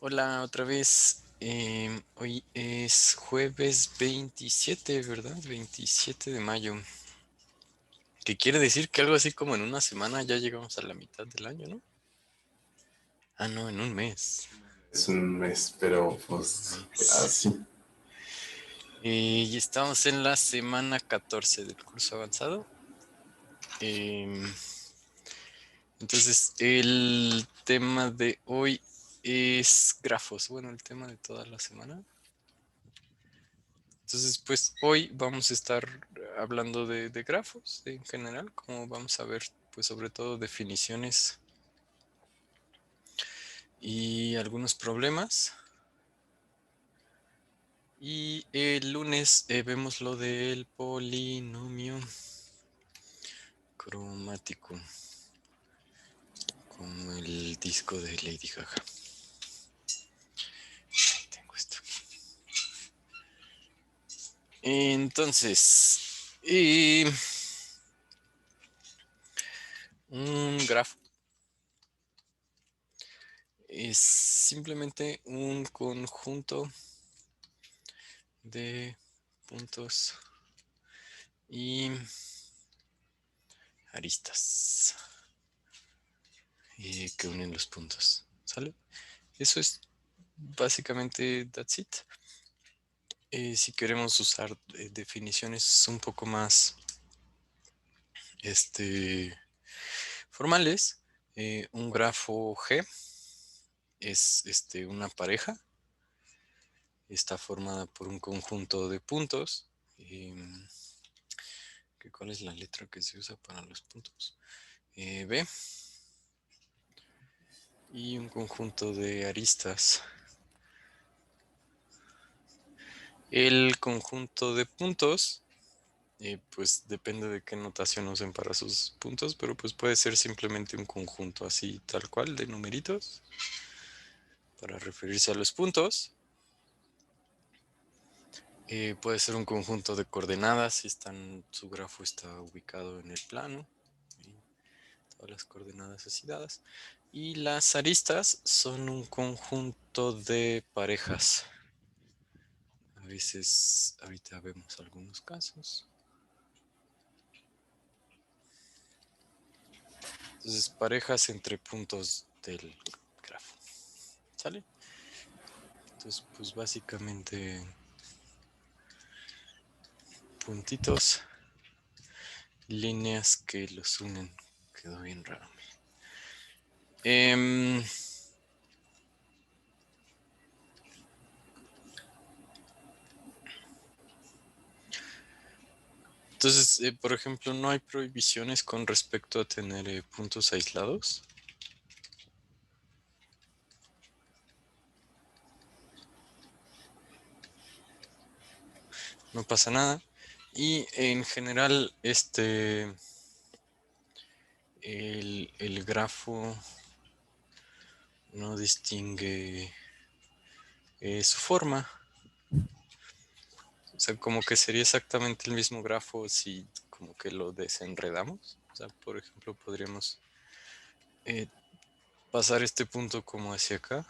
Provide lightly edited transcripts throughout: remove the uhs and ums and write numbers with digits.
Hola otra vez. Hoy es jueves 27, ¿verdad? 27 de mayo. Que quiere decir que algo así como en una semana ya llegamos a la mitad del año, ¿no? Ah, no, en un mes. Es un mes, pero Un pues mes. así. Y estamos en la semana 14 del curso avanzado. Em, entonces, el tema de hoy es grafos. Bueno, el tema de toda la semana. Entonces, pues hoy vamos a estar hablando de grafos en general, como vamos a ver, pues sobre todo definiciones y algunos problemas. Y el lunes vemos lo del polinomio cromático, como el disco de Lady Gaga. Tengo esto aquí. Entonces, un grafo es simplemente un conjunto de puntos y aristas que unen los puntos. ¿Sale? Eso es básicamente that's it. Si queremos usar definiciones un poco más formales, un grafo G es una pareja. Está formada por un conjunto de puntos. ¿Cuál es la letra que se usa para los puntos? B. Y un conjunto de aristas. El conjunto de puntos, pues depende de qué notación usen para sus puntos, pero pues puede ser simplemente un conjunto así tal cual de numeritos para referirse a los puntos. Puede ser un conjunto de coordenadas si su grafo está ubicado en el plano y todas las coordenadas así dadas. Y las aristas son un conjunto de parejas. A veces, ahorita vemos algunos casos. Entonces, parejas entre puntos del grafo. ¿Sale? Entonces, pues básicamente puntitos, líneas que los unen. Quedó bien raro. Em, entonces, por ejemplo, no hay prohibiciones con respecto a tener puntos aislados. No pasa nada. Y en general, el grafo no distingue su forma. O sea, como que sería exactamente el mismo grafo si como que lo desenredamos. O sea, por ejemplo, podríamos eh, pasar este punto como hacia acá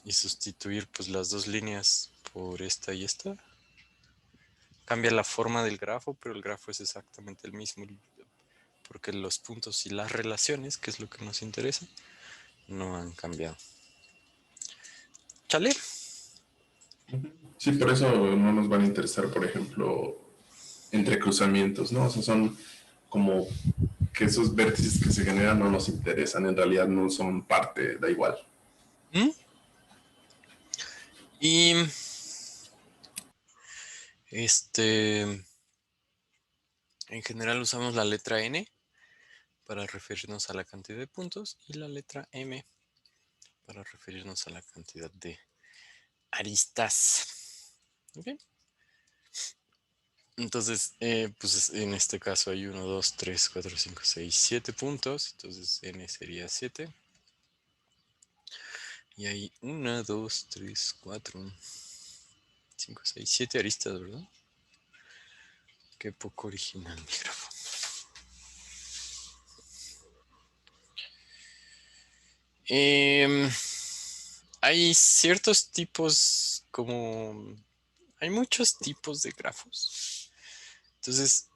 y sustituir pues las dos líneas por esta y esta. Cambia la forma del grafo, pero el grafo es exactamente el mismo, porque los puntos y las relaciones, que es lo que nos interesa, no han cambiado. ¿Chale? Sí, por eso no nos van a interesar, por ejemplo, entrecruzamientos, ¿no? O sea, son como que esos vértices que se generan no nos interesan, en realidad no son parte, da igual. ¿Mm? Y en general usamos la letra N para referirnos a la cantidad de puntos y la letra M para referirnos a la cantidad de aristas. ¿Ok? Entonces, pues en este caso hay 1, 2, 3, 4, 5, 6, 7 puntos. Entonces N sería 7. Y hay 1, 2, 3, 4, 5, 6, 7 aristas, ¿verdad? Qué poco original mi grafo. Em, Hay ciertos tipos como... Hay muchos tipos de grafos. Entonces,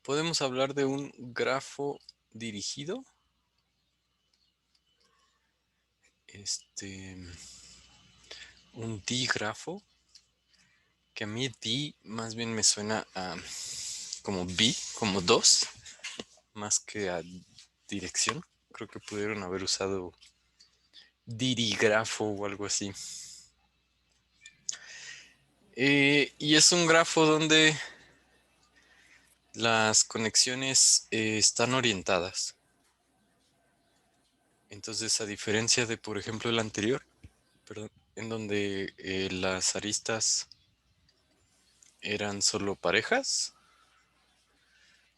podemos hablar de un grafo dirigido. Un dígrafo, que a mí di más bien me suena a como bi, como dos, más que a dirección. Creo que pudieron haber usado dirigrafo o algo así. Y es un grafo donde las conexiones están orientadas. Entonces, a diferencia de, por ejemplo, el anterior, perdón, en donde las aristas eran solo parejas,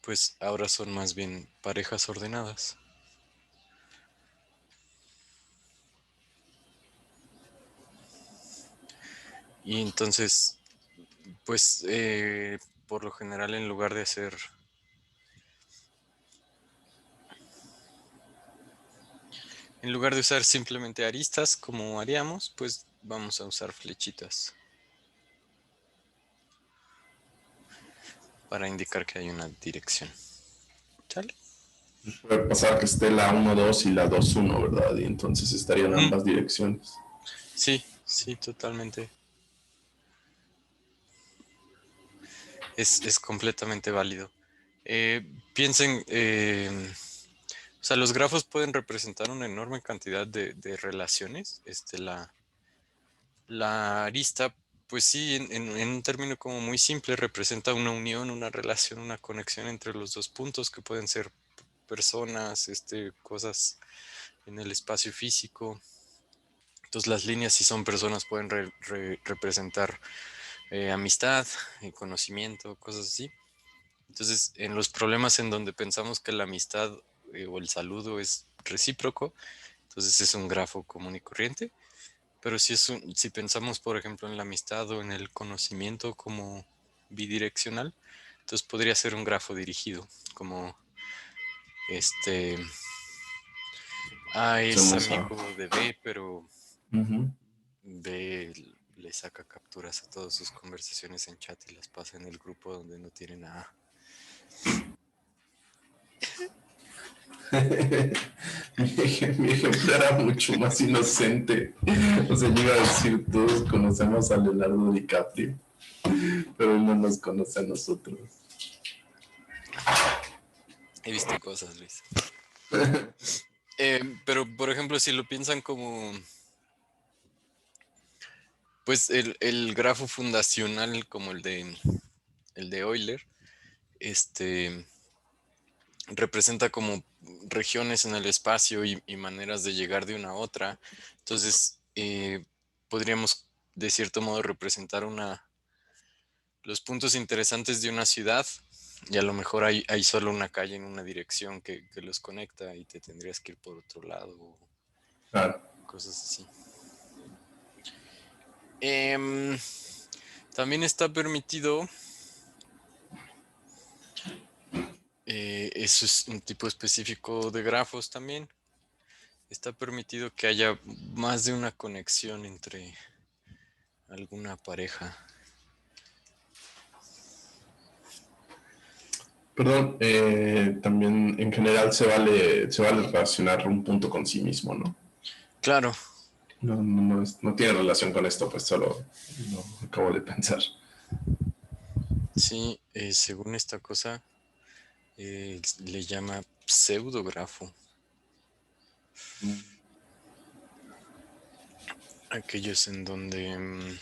pues ahora son más bien parejas ordenadas. Y entonces, pues por lo general en lugar de hacer... En lugar de usar simplemente aristas como haríamos, pues vamos a usar flechitas para indicar que hay una dirección. ¿Sale? Puede pasar que esté la 1-2 y la 2-1, ¿verdad? Y entonces estarían Ujú. ambas direcciones. Sí, sí, totalmente. Es completamente válido. Piensen, o sea, los grafos pueden representar una enorme cantidad de relaciones. La arista, pues sí, en un término como muy simple, representa una unión, una relación, una conexión entre los dos puntos que pueden ser personas, cosas en el espacio físico. Entonces las líneas, si son personas, pueden representar amistad, conocimiento, cosas así. Entonces, en los problemas en donde pensamos que la amistad o el saludo es recíproco, entonces es un grafo común y corriente. Pero si pensamos, por ejemplo, en la amistad o en el conocimiento como bidireccional, entonces podría ser un grafo dirigido, como este A es Hacemos a... amigo de B, pero Ujú. B le saca capturas a todas sus conversaciones en chat y las pasa en el grupo donde no tienen a A. Mi ejemplo era mucho más inocente. O sea, yo iba a decir, todos conocemos a Leonardo DiCaprio, pero él no nos conoce a nosotros. He visto cosas, Luis. Pero, por ejemplo, si lo piensan como, pues, el grafo fundacional como el de Euler, este, representa como regiones en el espacio y maneras de llegar de una a otra. Entonces, podríamos de cierto modo representar los puntos interesantes de una ciudad y a lo mejor hay solo una calle en una dirección que los conecta y te tendrías que ir por otro lado o Claro. cosas así. Em, También está permitido, eso es un tipo específico de grafos también, está permitido que haya más de una conexión entre alguna pareja. Perdón, también en general se vale relacionar un punto con sí mismo, ¿no? Claro, No tiene relación con esto, pues solo lo acabo de pensar. sí, según esta cosa, le llama pseudografo. Aquellos en donde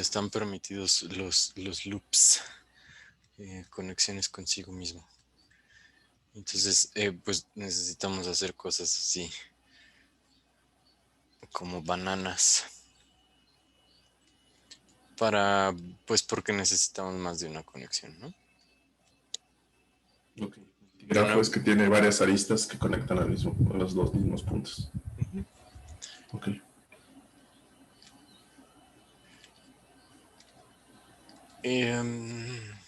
están permitidos los loops, conexiones consigo mismo. Entonces, pues necesitamos hacer cosas así, como bananas, pues porque necesitamos más de una conexión, ¿no? Okay. El De grafo es nuevo. que tiene varias aristas que conectan a los dos mismos puntos. Ujú. Ok. Em,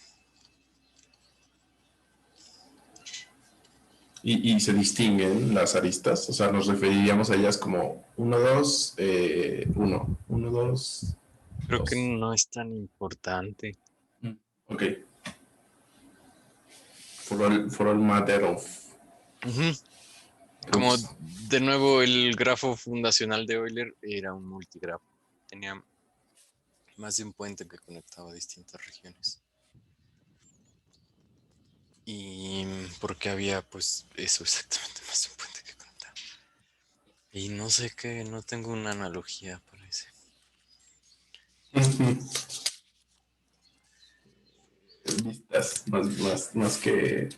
Y se distinguen las aristas, o sea, nos referiríamos a ellas como uno 2 1 1 2 Creo que 2. no es tan importante. Ok, for all matter of Ujú. Como proofs. de nuevo el grafo fundacional de Euler era un multigrafo. Tenía más de un puente que conectaba distintas regiones. Y porque había pues eso exactamente, más de un puente que conectaba. Y no sé qué, no tengo una analogía para ese. Vistas, más que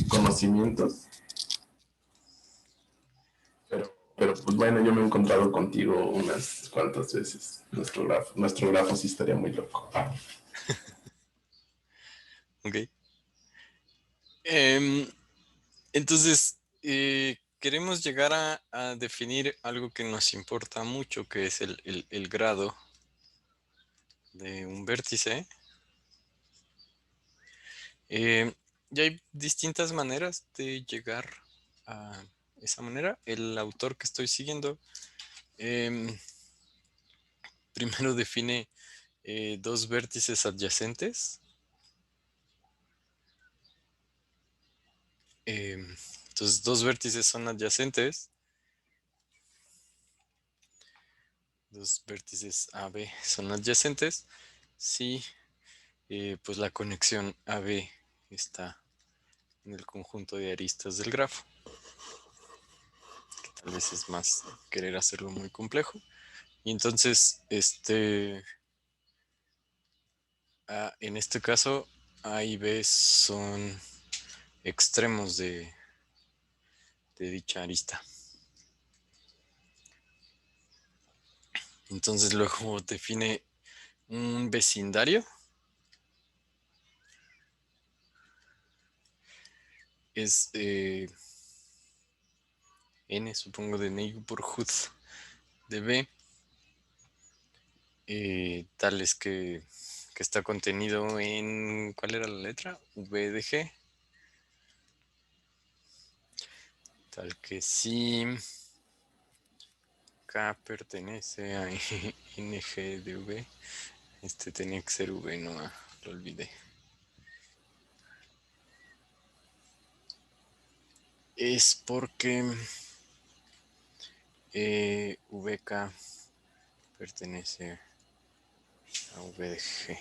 conocimientos. Pero pues bueno, yo me he encontrado contigo unas cuantas veces. Nuestro grafo sí estaría muy loco. Ok. Em, entonces, queremos llegar a definir algo que nos importa mucho, que es el grado de un vértice. Y hay distintas maneras de llegar a esa manera. El autor que estoy siguiendo em, primero define dos vértices adyacentes. Entonces, dos vértices son adyacentes. Dos vértices AB son adyacentes. Si pues la conexión AB está en el conjunto de aristas del grafo. Que tal vez es más querer hacerlo muy complejo. Y entonces, en este caso, A y B son extremos de dicha arista. Entonces luego define un vecindario. Es N, supongo, de neighborhood de B, tales que está contenido en, ¿cuál era la letra? V de G. Tal que si K pertenece a NG de V, tenía que ser V, no A, lo olvidé. Es porque VK pertenece a V de G.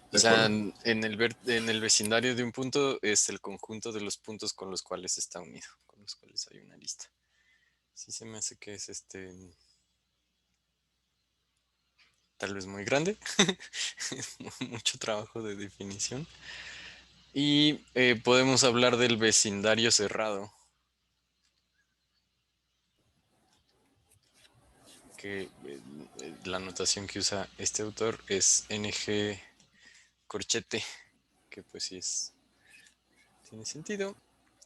O De sea, acuerdo. en el vecindario de un punto es el conjunto de los puntos con los cuales está unido, con los cuales hay una lista. Sí se me hace que es tal vez muy grande, mucho trabajo de definición. Y podemos hablar del vecindario cerrado, que la notación que usa este autor es NG corchete, que pues sí tiene sentido.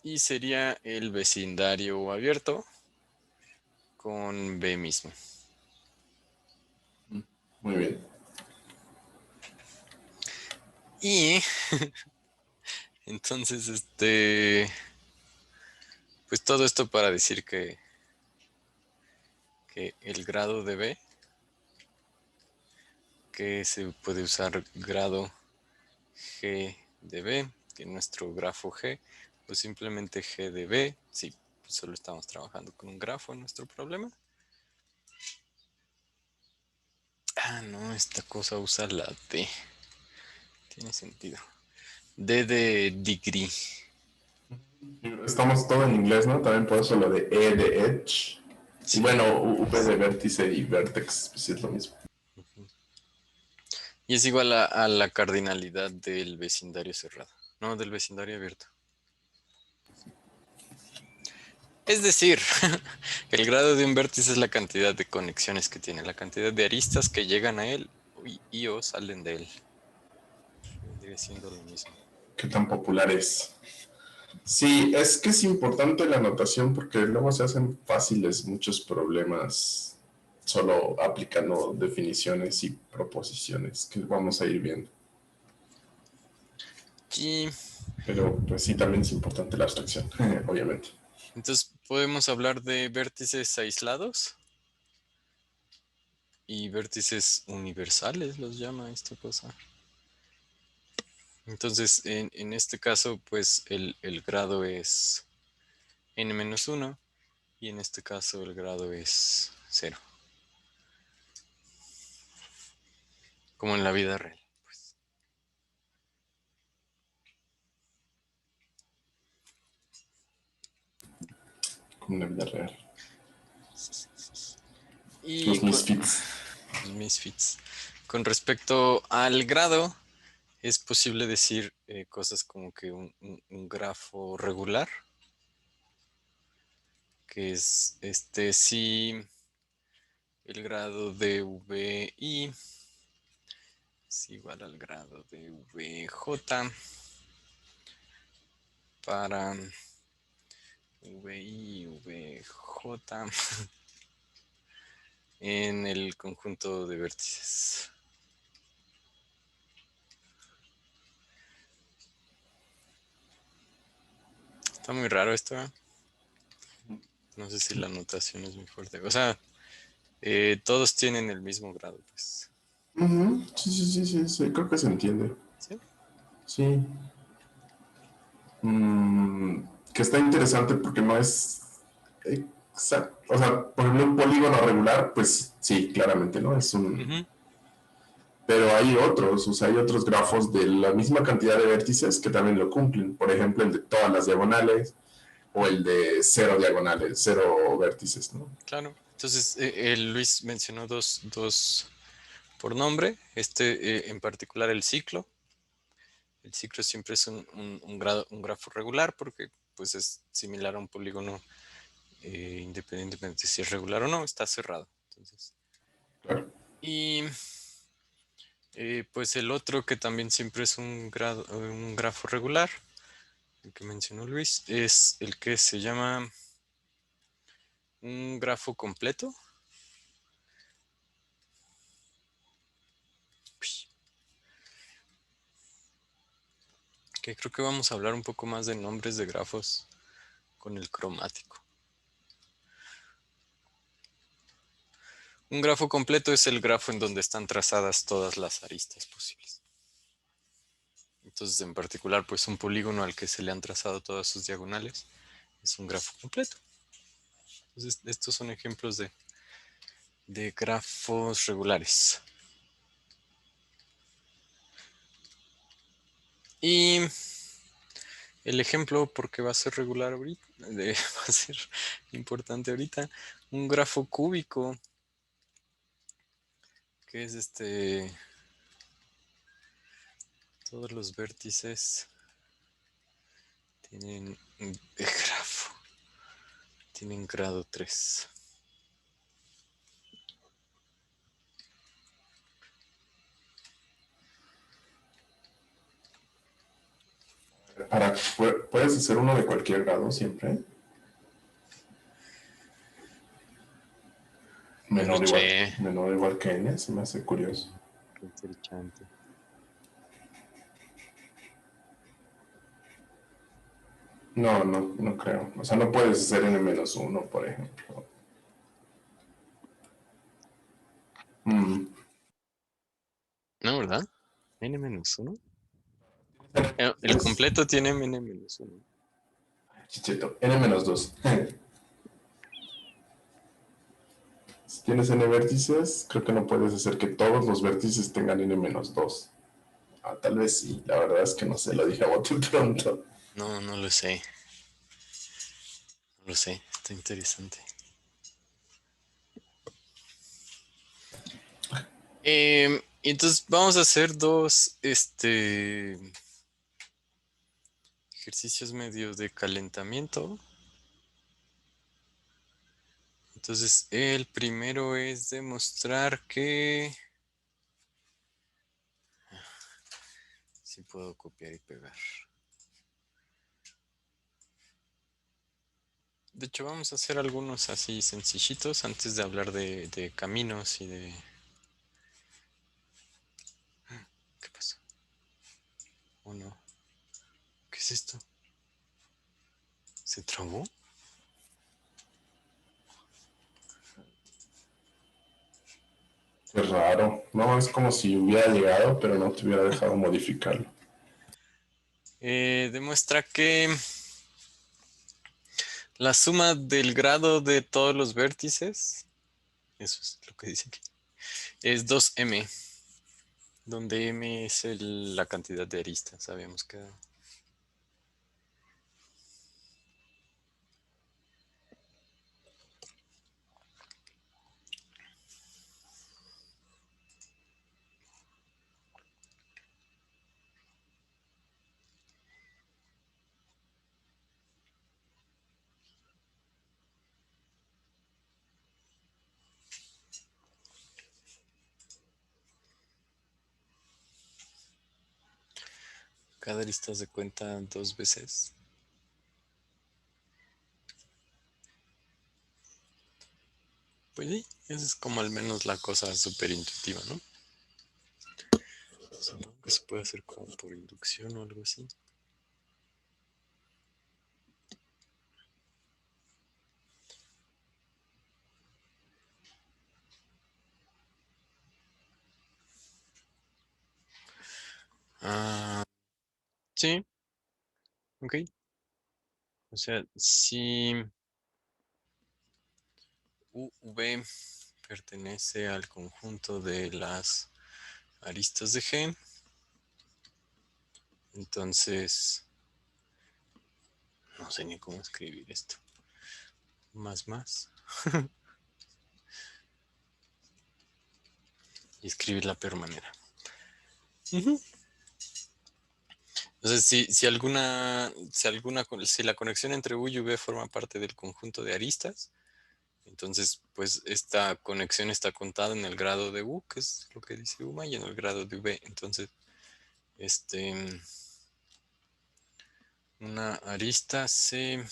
Y sería el vecindario abierto con B mismo. Muy bien. Y entonces, pues todo esto para decir que el grado de B, que se puede usar grado G de B, que nuestro grafo G, o simplemente G de B, si pues solo estamos trabajando con un grafo en nuestro problema. Ah, no, esta cosa usa la D. Tiene sentido. D de degree. Estamos todo en inglés, ¿no? También por eso lo de E de Edge. Y Sí. bueno, V de vértice y vertex, pues sí es lo mismo. Y es igual a la cardinalidad del vecindario cerrado, no del vecindario abierto. Es decir, el grado de un vértice es la cantidad de conexiones que tiene, la cantidad de aristas que llegan a él y o salen de él. Vendría siendo lo mismo. ¿Qué tan popular es? Sí, es que es importante la notación porque luego se hacen fáciles muchos problemas solo aplicando definiciones y proposiciones que vamos a ir viendo. Y Pero pues sí, también es importante la abstracción, obviamente. entonces podemos hablar de vértices aislados y vértices universales, los llama esta cosa. Entonces, en este caso, pues el grado es n-1 y en este caso el grado es 0. Como en la vida real. Pues. Como en la vida real. Y Los misfits. los misfits. Con respecto al grado, es posible decir cosas como que un grafo regular, que es si el grado de VI es igual al grado de VJ para VI, VJ en el conjunto de vértices. Está muy raro esto, ¿eh? No sé si la notación es muy fuerte. O sea, todos tienen el mismo grado, pues. Sí, sí, sí, sí, sí, creo que se entiende. ¿Sí? Sí. Que está interesante porque no es exacto. O sea, por ejemplo, un polígono regular, pues sí, claramente, ¿no? Es un. Ujú. Pero hay otros, o sea, hay otros grafos de la misma cantidad de vértices que también lo cumplen. Por ejemplo, el de todas las diagonales o el de cero diagonales, cero vértices, ¿no? Claro. Entonces, Luis mencionó dos por nombre. En particular, el ciclo. El ciclo siempre es un grafo regular porque pues, es similar a un polígono independientemente si es regular o no, está cerrado. Entonces, Claro. y pues el otro que también siempre es un grafo regular, el que mencionó Luis, es el que se llama un grafo completo. Que creo que vamos a hablar un poco más de nombres de grafos con el cromático. Un grafo completo es el grafo en donde están trazadas todas las aristas posibles. Entonces, en particular, pues un polígono al que se le han trazado todas sus diagonales es un grafo completo. Entonces, estos son ejemplos de grafos regulares. Y el ejemplo, porque va a ser regular ahorita, va a ser importante ahorita, un grafo cúbico, que es todos los vértices tienen grafo, tienen grado 3. ¿Puedes hacer uno de cualquier grado siempre? No lo sé. Menor igual que n, se me hace curioso. Qué interesante. No, no, no creo. O sea, no puedes hacer n-1, por ejemplo. No, ¿verdad? N-1. El completo tiene N-1. Chicheto, n-2. Si tienes n vértices, creo que no puedes hacer que todos los vértices tengan n-2. Ah, tal vez sí, la verdad es que no sé, lo dije a bote pronto. No, no lo sé. No lo sé. Está interesante. Entonces vamos a hacer dos ejercicios medio de calentamiento. Entonces el primero es demostrar que sí puedo copiar y pegar. de hecho vamos a hacer algunos así sencillitos antes de hablar de caminos y de... ¿Qué pasó? ¿O no? ¿Qué es esto? ¿Se trabó? Qué raro. No, es como si hubiera llegado, pero no te hubiera dejado modificarlo. Demuestra que la suma del grado de todos los vértices, eso es lo que dice aquí, es 2m, donde m es la cantidad de aristas, habíamos quedado. Cada arista se cuenta 2 veces. Pues sí, esa es como al menos la cosa súper intuitiva, ¿no? Supongo que se puede hacer como por inducción o algo así. Ah, sí, ok. O sea, si UV pertenece al conjunto de las aristas de G, entonces no sé ni cómo escribir esto. Más. Y escribir la peor manera. Entonces, si la conexión entre U y V forma parte del conjunto de aristas, entonces, pues esta conexión está contada en el grado de U, que es lo que dice UMA, y en el grado de V. Entonces, este, una arista se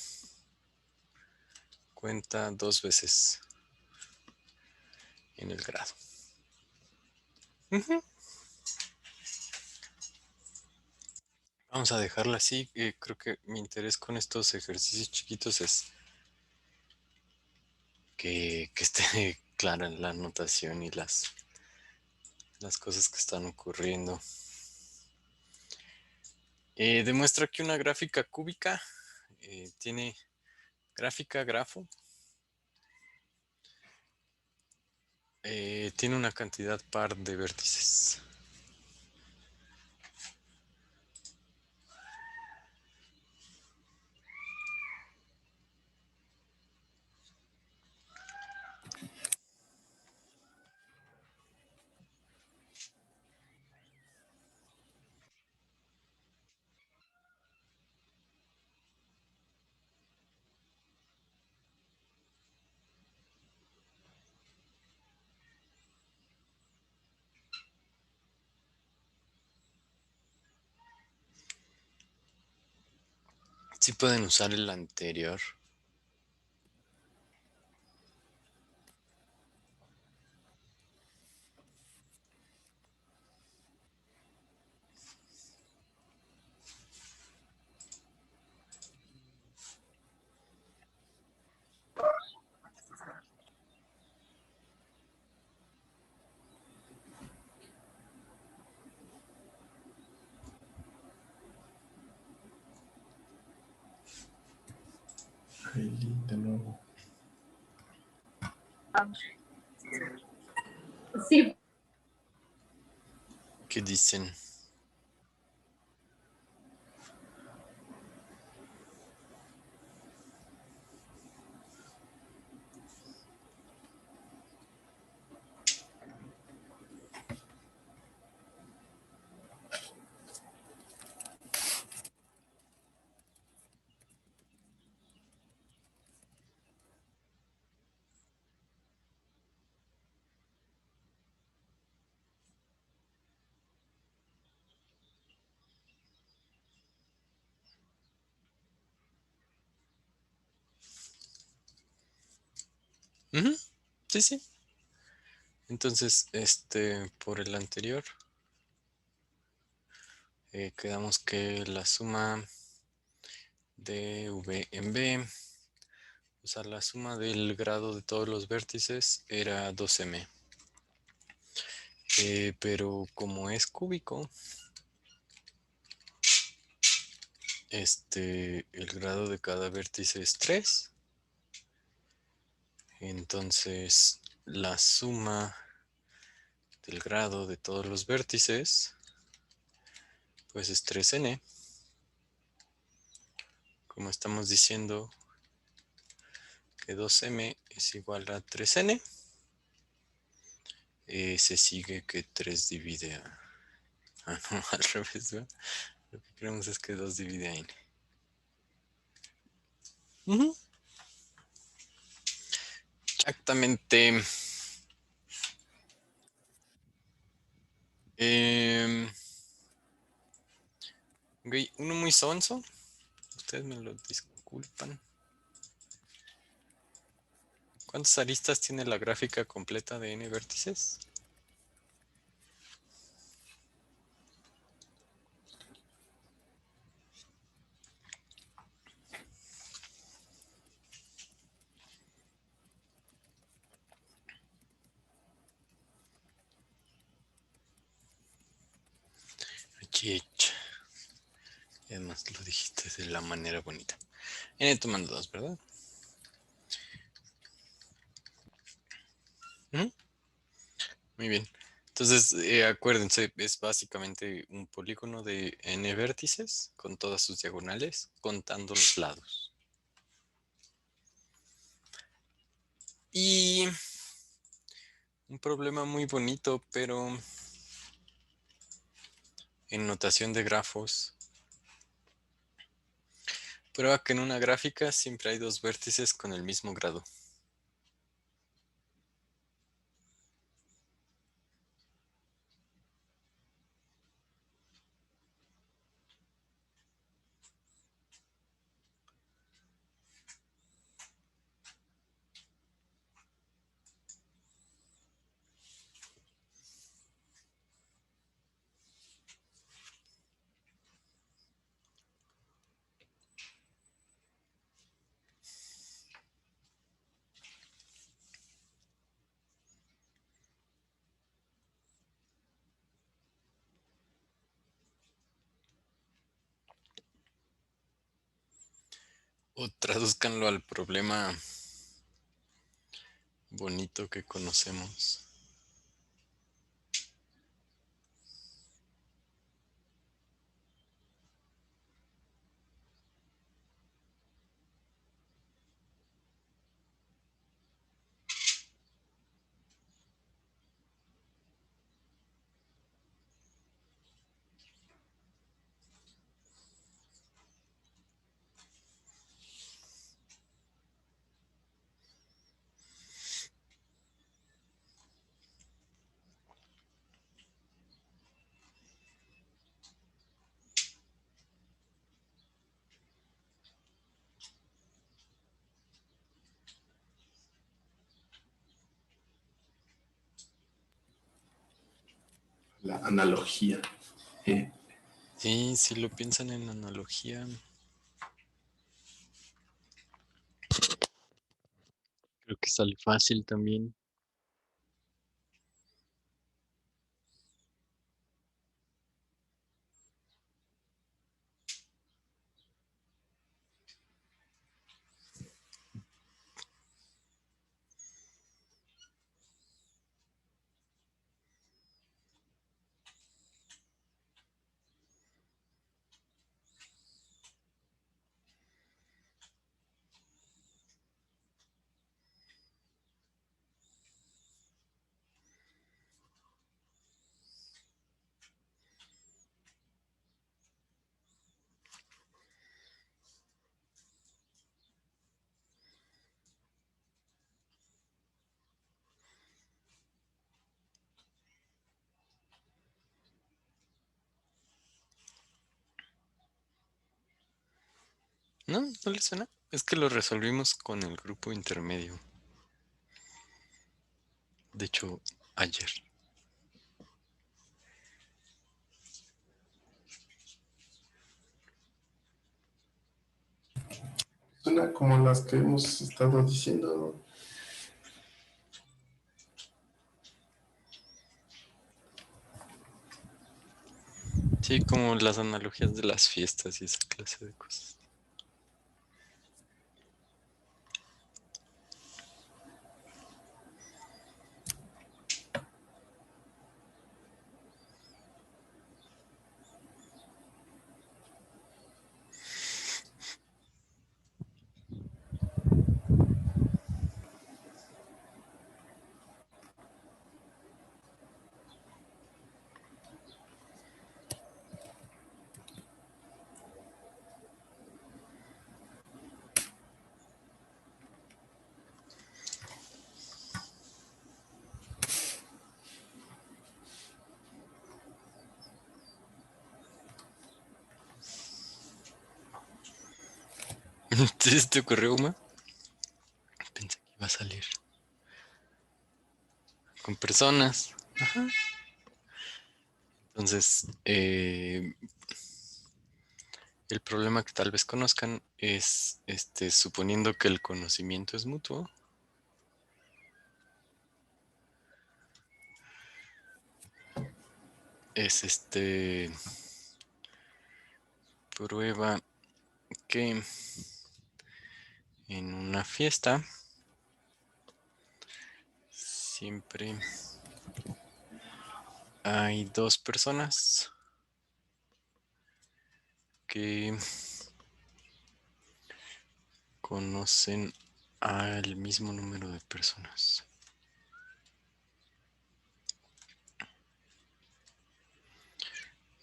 cuenta 2 veces en el grado. Vamos a dejarla así. Creo que mi interés con estos ejercicios chiquitos es que esté clara la notación y las cosas que están ocurriendo. Demuestra que una gráfica cúbica tiene gráfica, grafo, tiene una cantidad par de vértices. Sí pueden usar el anterior. Ahí, de nuevo. Sí. ¿Qué dicen? Ujú, sí, sí. Entonces, por el anterior, quedamos que la suma de v en b, o sea, la suma del grado de todos los vértices era 2m. Pero como es cúbico, el grado de cada vértice es 3. Entonces, la suma del grado de todos los vértices, pues es 3n. Como estamos diciendo que 2m es igual a 3n, se sigue que 3 divide a... Ah, no, al revés, ¿verdad? Lo que queremos es que 2 divide a n. Ujú. Exactamente. Eh, ok, uno muy sonso. Ustedes me lo disculpan. ¿Cuántas aristas tiene la gráfica completa de n vértices? Chich. Y además lo dijiste de la manera bonita. N tomando 2, ¿verdad? Ujú. Muy bien. Entonces, acuérdense, es básicamente un polígono de n vértices con todas sus diagonales, contando los lados. Y un problema muy bonito, pero en notación de grafos, prueba que en una gráfica siempre hay dos vértices con el mismo grado. O traduzcanlo al problema bonito que conocemos. La analogía. Y si lo piensan en analogía, creo que sale fácil también. ¿No? ¿No les suena? Es que lo resolvimos con el grupo intermedio. De hecho, ayer. Suena como las que hemos estado diciendo. Sí, como las analogías de las fiestas y esa clase de cosas. ¿Sí se te ocurrió una? Pensé que iba a salir con personas. Entonces, el problema que tal vez conozcan es, suponiendo que el conocimiento es mutuo, es prueba que en una fiesta siempre hay dos personas que conocen al mismo número de personas.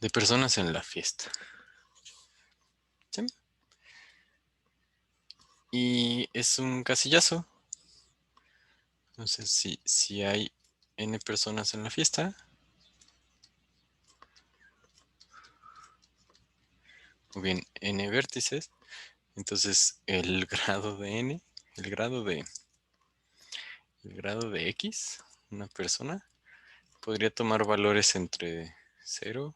De personas en la fiesta. ¿Sí? Y es un casillazo. Entonces, si hay n personas en la fiesta, o bien n vértices, entonces el grado de n, el grado de x, una persona, podría tomar valores entre 0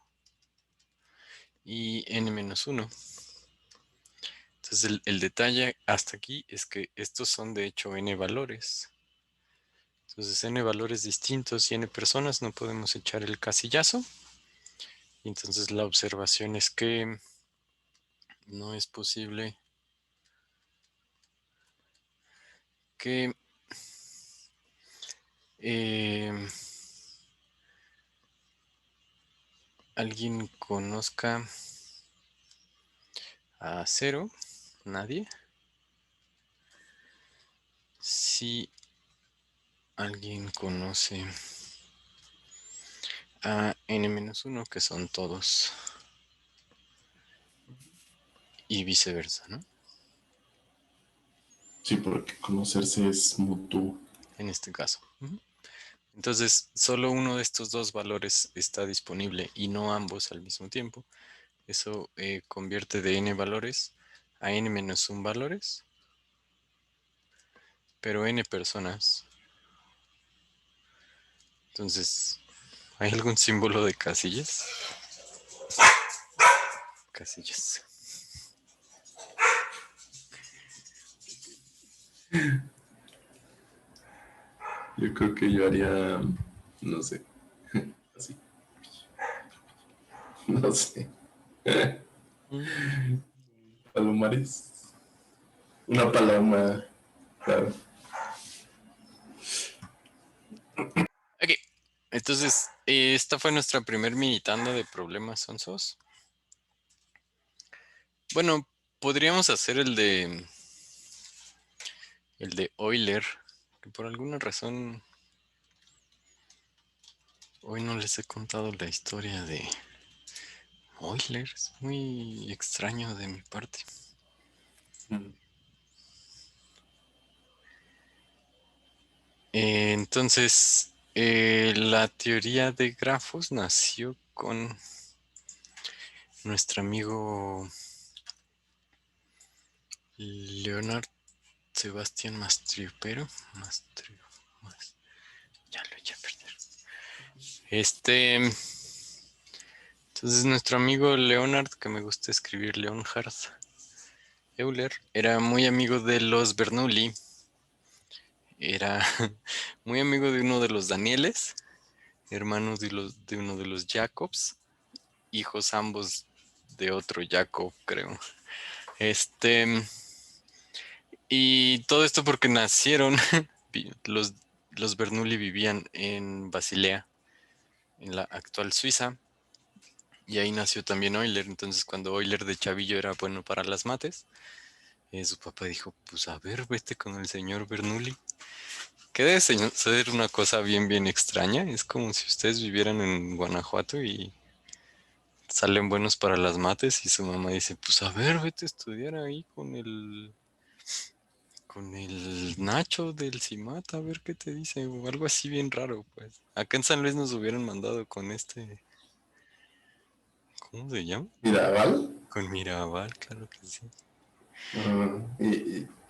y n-1. Entonces el detalle hasta aquí es que estos son de hecho n valores. Entonces n valores distintos y n personas no podemos echar el casillazo. Y entonces la observación es que no es posible que alguien conozca a 0, nadie. Si alguien conoce a n-1, que son todos, y viceversa, ¿no? Sí, porque conocerse es mutuo. En este caso. Entonces, solo uno de estos dos valores está disponible y no ambos al mismo tiempo. Eso convierte de n valores a n-1 valores, pero n personas. Entonces, ¿hay algún símbolo de casillas? Casillas. Yo creo que yo haría, no sé, así, no sé. Palomares. Una paloma, claro. Ok, entonces esta fue nuestra primer mini tanda de problemas sonsos. Bueno, podríamos hacer el de Euler, que por alguna razón hoy no les he contado la historia de Euler. Es muy extraño de mi parte. Entonces, la teoría de grafos nació con nuestro amigo Leonard Sebastián Mastriopero. Ya lo Entonces nuestro amigo Leonard, que me gusta escribir Leonhard Euler, era muy amigo de los Bernoulli, era muy amigo de uno de los Danieles, hermanos de uno de los Jacobs, hijos ambos de otro Jacob, creo. Este, y todo esto porque nacieron, los, los Bernoulli vivían en Basilea, en la actual Suiza, y ahí nació también Euler. Entonces cuando Euler de chavillo era bueno para las mates, su papá dijo, pues a ver, vete con el señor Bernoulli. Que debe ser una cosa bien, bien extraña. Es como si ustedes vivieran en Guanajuato y salen buenos para las mates y su mamá dice, pues a ver, vete a estudiar ahí con el Nacho del CIMAT, a ver qué te dice, o algo así bien raro, pues. Acá en San Luis nos hubieran mandado con ¿cómo se llama? Mirabal. Con Mirabal, claro que sí.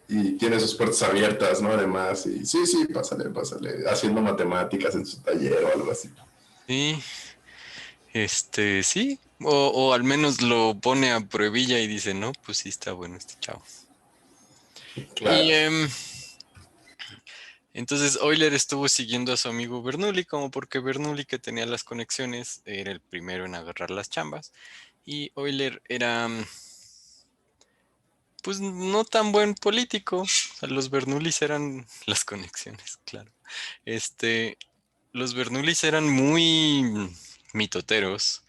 Y tiene sus puertas abiertas, ¿no? Además, y sí, sí, pásale, pásale, haciendo matemáticas en su taller o algo así. Sí, sí, o al menos lo pone a pruebilla y dice, no, pues sí está bueno este chavo. Y Claro. entonces Euler estuvo siguiendo a su amigo Bernoulli, como porque Bernoulli, que tenía las conexiones, era el primero en agarrar las chambas, y Euler era, pues, no tan buen político. O sea, los Bernoullis eran las conexiones, claro. Este, los Bernoullis eran muy mitoteros.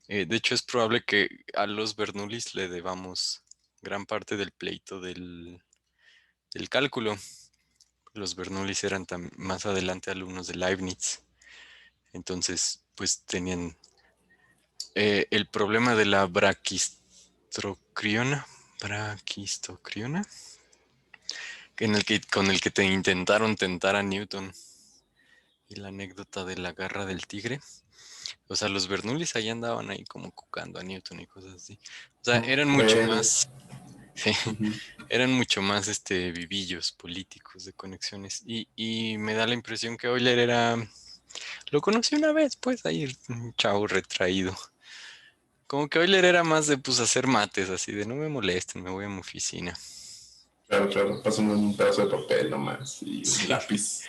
De hecho, es probable que a los Bernoullis le debamos gran parte del pleito del cálculo. Los Bernoullis eran más adelante alumnos de Leibniz. Entonces, pues tenían el problema de la braquistocriona, con el que te intentaron tentar a Newton. Y la anécdota de la garra del tigre. O sea, los Bernoullis ahí andaban ahí como cucando a Newton y cosas así. O sea, eran mucho Bueno, más, sí, uh-huh. eran mucho más vivillos políticos de conexiones. Y me da la impresión que Euler lo conocí una vez, pues, ahí un chavo retraído. Como que Euler era más de, pues, hacer mates, así de, no me molesten, me voy a mi oficina. Claro, claro, pásame un pedazo de papel nomás y un Sí, lápiz.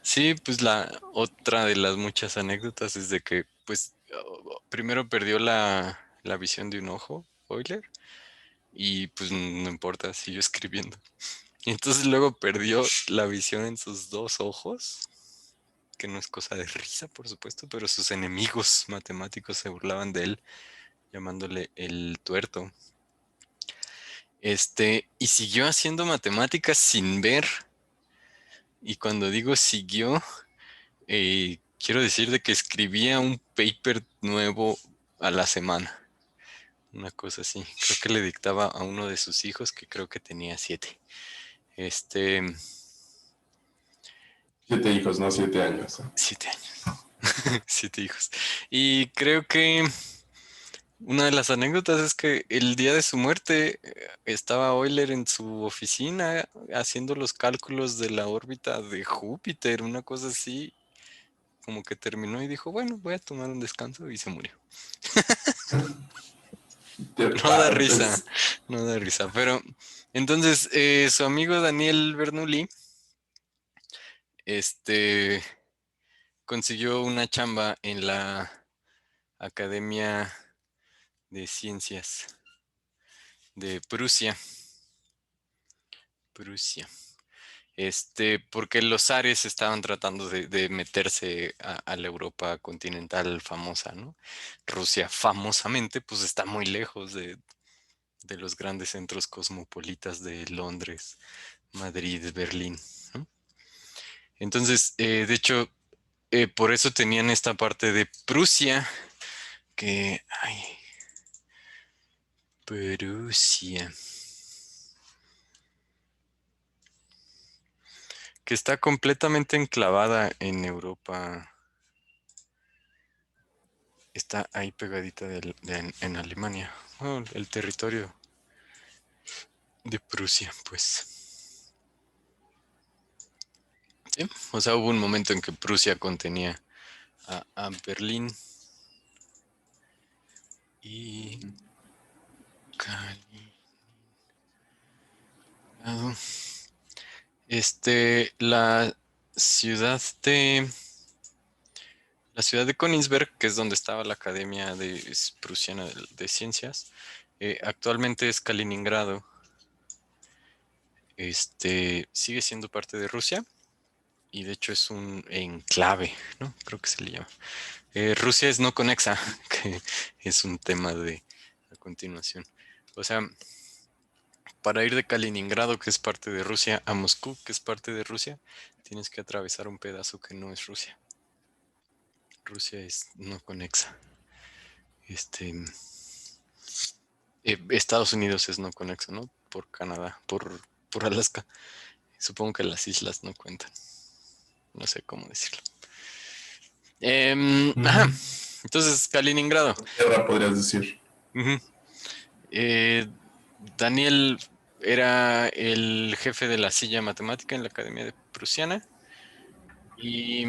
sí, pues la otra de las muchas anécdotas es de que, pues, primero perdió la visión de un ojo, Euler, y pues no importa, siguió escribiendo. Y entonces luego perdió la visión en sus dos ojos, que no es cosa de risa, por supuesto, pero sus enemigos matemáticos se burlaban de él, llamándole el tuerto. Y siguió haciendo matemáticas sin ver. Y cuando digo siguió, quiero decir de que escribía un paper nuevo a la semana. Una cosa así. Creo que le dictaba a uno de sus hijos, que creo que tenía 7. Este, 7 hijos, no 7 años. 7 años. 7 hijos. Y creo que una de las anécdotas es que el día de su muerte estaba Euler en su oficina haciendo los cálculos de la órbita de Júpiter, una cosa así, como que terminó y dijo, bueno, voy a tomar un descanso y se murió. No da risa, Es, no da risa. Pero entonces su amigo Daniel Bernoulli este, consiguió una chamba en la Academia de Ciencias de Prusia. Prusia. Porque los zares estaban tratando de meterse a la Europa continental famosa, ¿no? Rusia famosamente, pues está muy lejos de los grandes centros cosmopolitas de Londres, Madrid, Berlín, ¿no? Entonces, de hecho, por eso tenían esta parte de Prusia, ay, Prusia, que está completamente enclavada en Europa. Está ahí pegadita en Alemania. Oh, el territorio de Prusia, pues. Sí. O sea, hubo un momento en que Prusia contenía a Berlín y Kaliningrado. La ciudad de la ciudad de Königsberg, que es donde estaba la Academia Prusiana de Ciencias, actualmente es Kaliningrado. Sigue siendo parte de Rusia y de hecho es un enclave, ¿no? Creo que se le llama. Rusia es no conexa, que es un tema de a continuación. O sea, para ir de Kaliningrado, que es parte de Rusia, a Moscú, que es parte de Rusia, tienes que atravesar un pedazo que no es Rusia. Rusia es no conexa. Estados Unidos es no conexo, ¿no? Por Canadá, por Alaska. Supongo que las islas no cuentan. No sé cómo decirlo. Ajá. Entonces, Kaliningrado. Tierra, podrías decir. Uh-huh. Daniel era el jefe de la silla matemática en la Academia de Prusiana y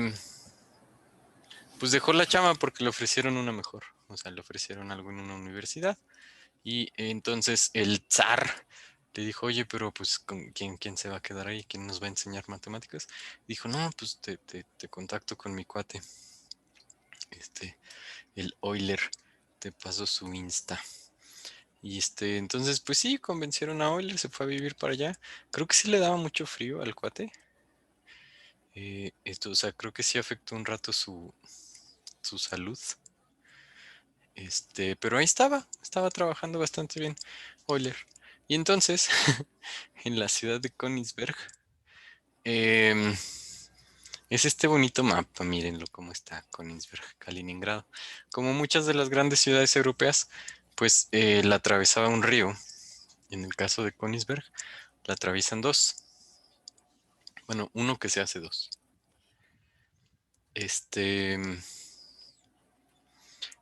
pues dejó la chama porque le ofrecieron una mejor. O sea, le ofrecieron algo en una universidad y entonces el zar le dijo, oye, pero pues ¿con quién se va a quedar ahí? ¿Quién nos va a enseñar matemáticas? Dijo, no, pues te contacto con mi cuate, el Euler, te paso su Insta. Y entonces, pues sí, convencieron a Euler, se fue a vivir para allá. Creo que sí le daba mucho frío al cuate. O sea, creo que sí afectó un rato su salud. Pero ahí estaba trabajando bastante bien Euler. Y entonces, en la ciudad de Königsberg, em, es este bonito mapa, mírenlo cómo está Königsberg, Kaliningrado. Como muchas de las grandes ciudades europeas, pues la atravesaba un río. En el caso de Königsberg, la atraviesan dos. Bueno, uno que se hace dos.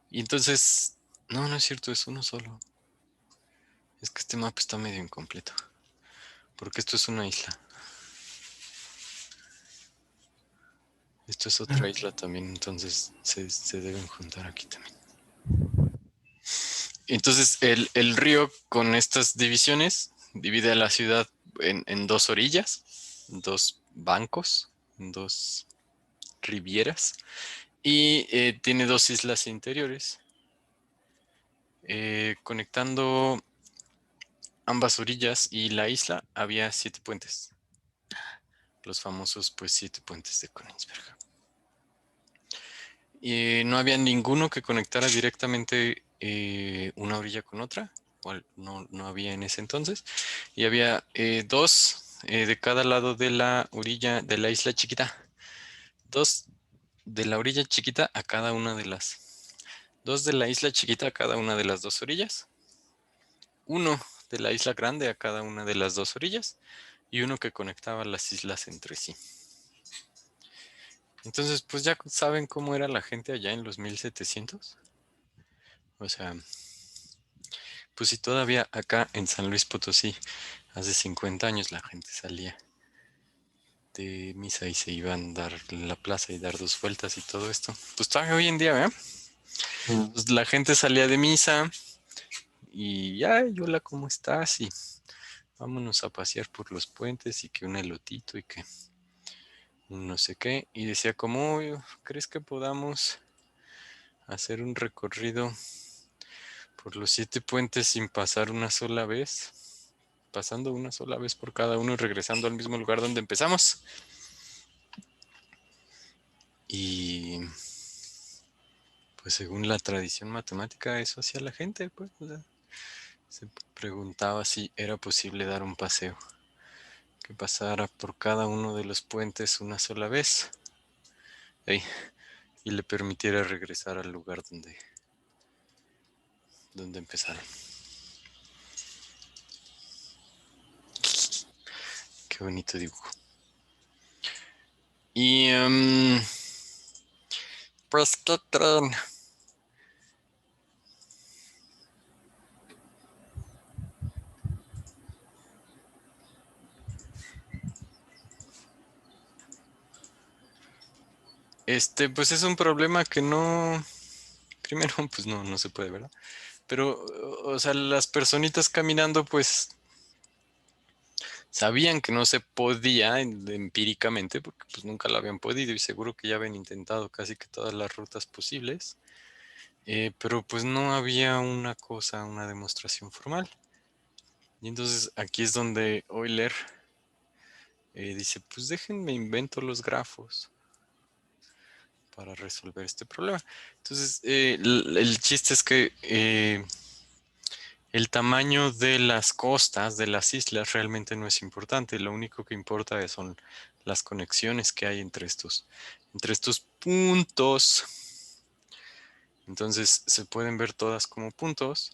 Y entonces, no es cierto, es uno solo. Es que este mapa está medio incompleto. Porque esto es una isla. Esto es otra isla también, entonces se deben juntar aquí también. Entonces, el río con estas divisiones divide a la ciudad en dos orillas, dos bancos, dos rivieras. Y tiene dos islas interiores. Conectando ambas orillas y la isla había 7 puentes. Los famosos, pues, 7 puentes de Königsberg. Y no había ninguno que conectara directamente una orilla con otra. No había en ese entonces. Y había dos de cada lado de la orilla de la isla chiquita. Dos de la orilla chiquita a cada una de las. Dos de la isla chiquita a cada una de las dos orillas. Uno de la isla grande a cada una de las dos orillas. Y uno que conectaba las islas entre sí. Entonces, pues ya saben cómo era la gente allá en los 1700. O sea, pues si todavía acá en San Luis Potosí, hace 50 años la gente salía de misa y se iban a dar la plaza y dar 2 vueltas y todo esto. Pues todavía hoy en día, ¿verdad? Pues la gente salía de misa y, ay, hola, ¿cómo estás? Y vámonos a pasear por los puentes y que un elotito y que un no sé qué. Y decía como, ¿crees que podamos hacer un recorrido por los 7 puentes sin pasar una sola vez? Pasando una sola vez por cada uno y regresando al mismo lugar donde empezamos. Y pues según la tradición matemática, eso hacía la gente, pues. O sea, se preguntaba si era posible dar un paseo que pasara por cada uno de los puentes una sola vez y le permitiera regresar al lugar donde empezaron. Qué bonito dibujo. Y pues, ¿qué creen? Pues es un problema que no, primero, pues no se puede, ¿verdad? Pero, o sea, las personitas caminando, pues sabían que no se podía empíricamente, porque pues nunca lo habían podido y seguro que ya habían intentado casi que todas las rutas posibles, pero pues no había una cosa, una demostración formal. Y entonces aquí es donde Euler dice, pues déjenme invento los grafos para resolver este problema. Entonces, el chiste es que el tamaño de las costas, de las islas, realmente no es importante. Lo único que importa son las conexiones que hay entre estos puntos. Entonces, se pueden ver todas como puntos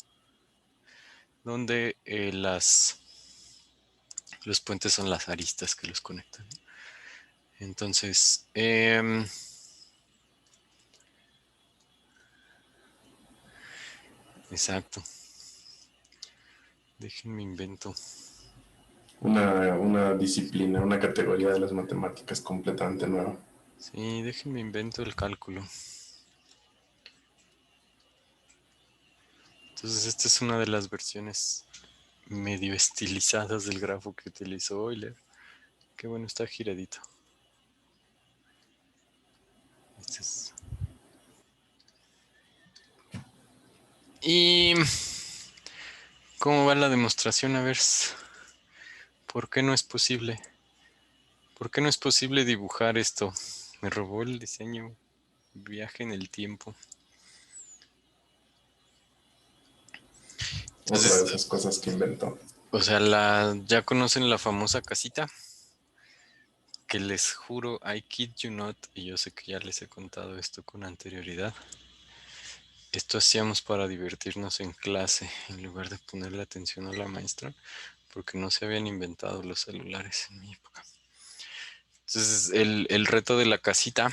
donde los puentes son las aristas que los conectan. Entonces, exacto. Déjenme invento. Una disciplina, una categoría de las matemáticas completamente nueva. Sí, déjenme invento el cálculo. Entonces, esta es una de las versiones medio estilizadas del grafo que utilizó Euler. Qué bueno, está giradito. Este es. Y ¿cómo va la demostración? A ver, ¿por qué no es posible? ¿Por qué no es posible dibujar esto? Me robó el diseño. Viaje en el tiempo. Otra de Entonces, esas cosas que inventó. o sea, ya conocen la famosa casita, que les juro, I kid you not, y yo sé que ya les he contado esto con anterioridad. Esto hacíamos para divertirnos en clase, en lugar de ponerle atención a la maestra, porque no se habían inventado los celulares en mi época. Entonces, el reto de la casita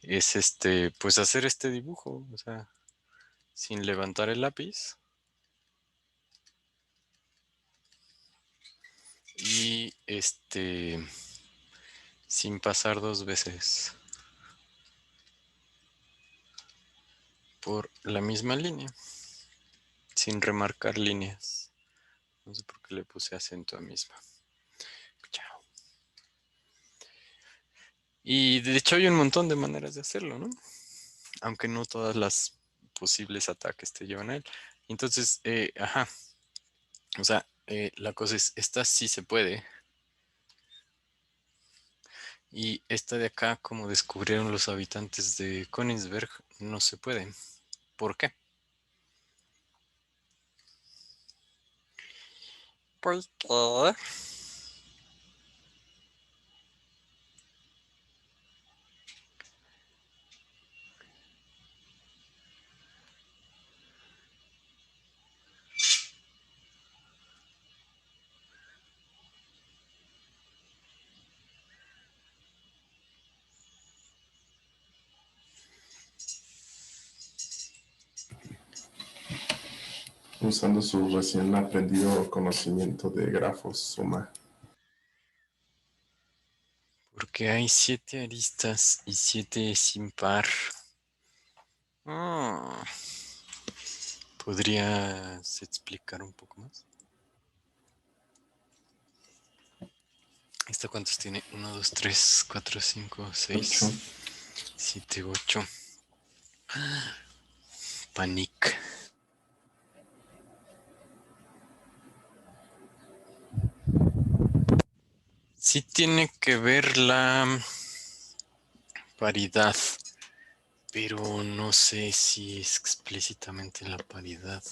es pues hacer este dibujo, o sea, sin levantar el lápiz y sin pasar dos veces por la misma línea, sin remarcar líneas. No sé por qué le puse acento a misma. Chao. Y de hecho hay un montón de maneras de hacerlo, ¿no? Aunque no todas las posibles ataques te llevan a él. Entonces, ajá, o sea, la cosa es, esta sí se puede. Y esta de acá, como descubrieron los habitantes de Königsberg, no se puede. ¿Por qué? Pues qué. Usando su recién aprendido conocimiento de grafos suma. Porque hay 7 aristas y 7 sin par. Ah, ¿podrías explicar un poco más? ¿Esta cuántos tiene? 1, 2, 3, 4, 5, 8. 6, 7, 8. Panic. Sí tiene que ver la paridad, pero no sé si es explícitamente la paridad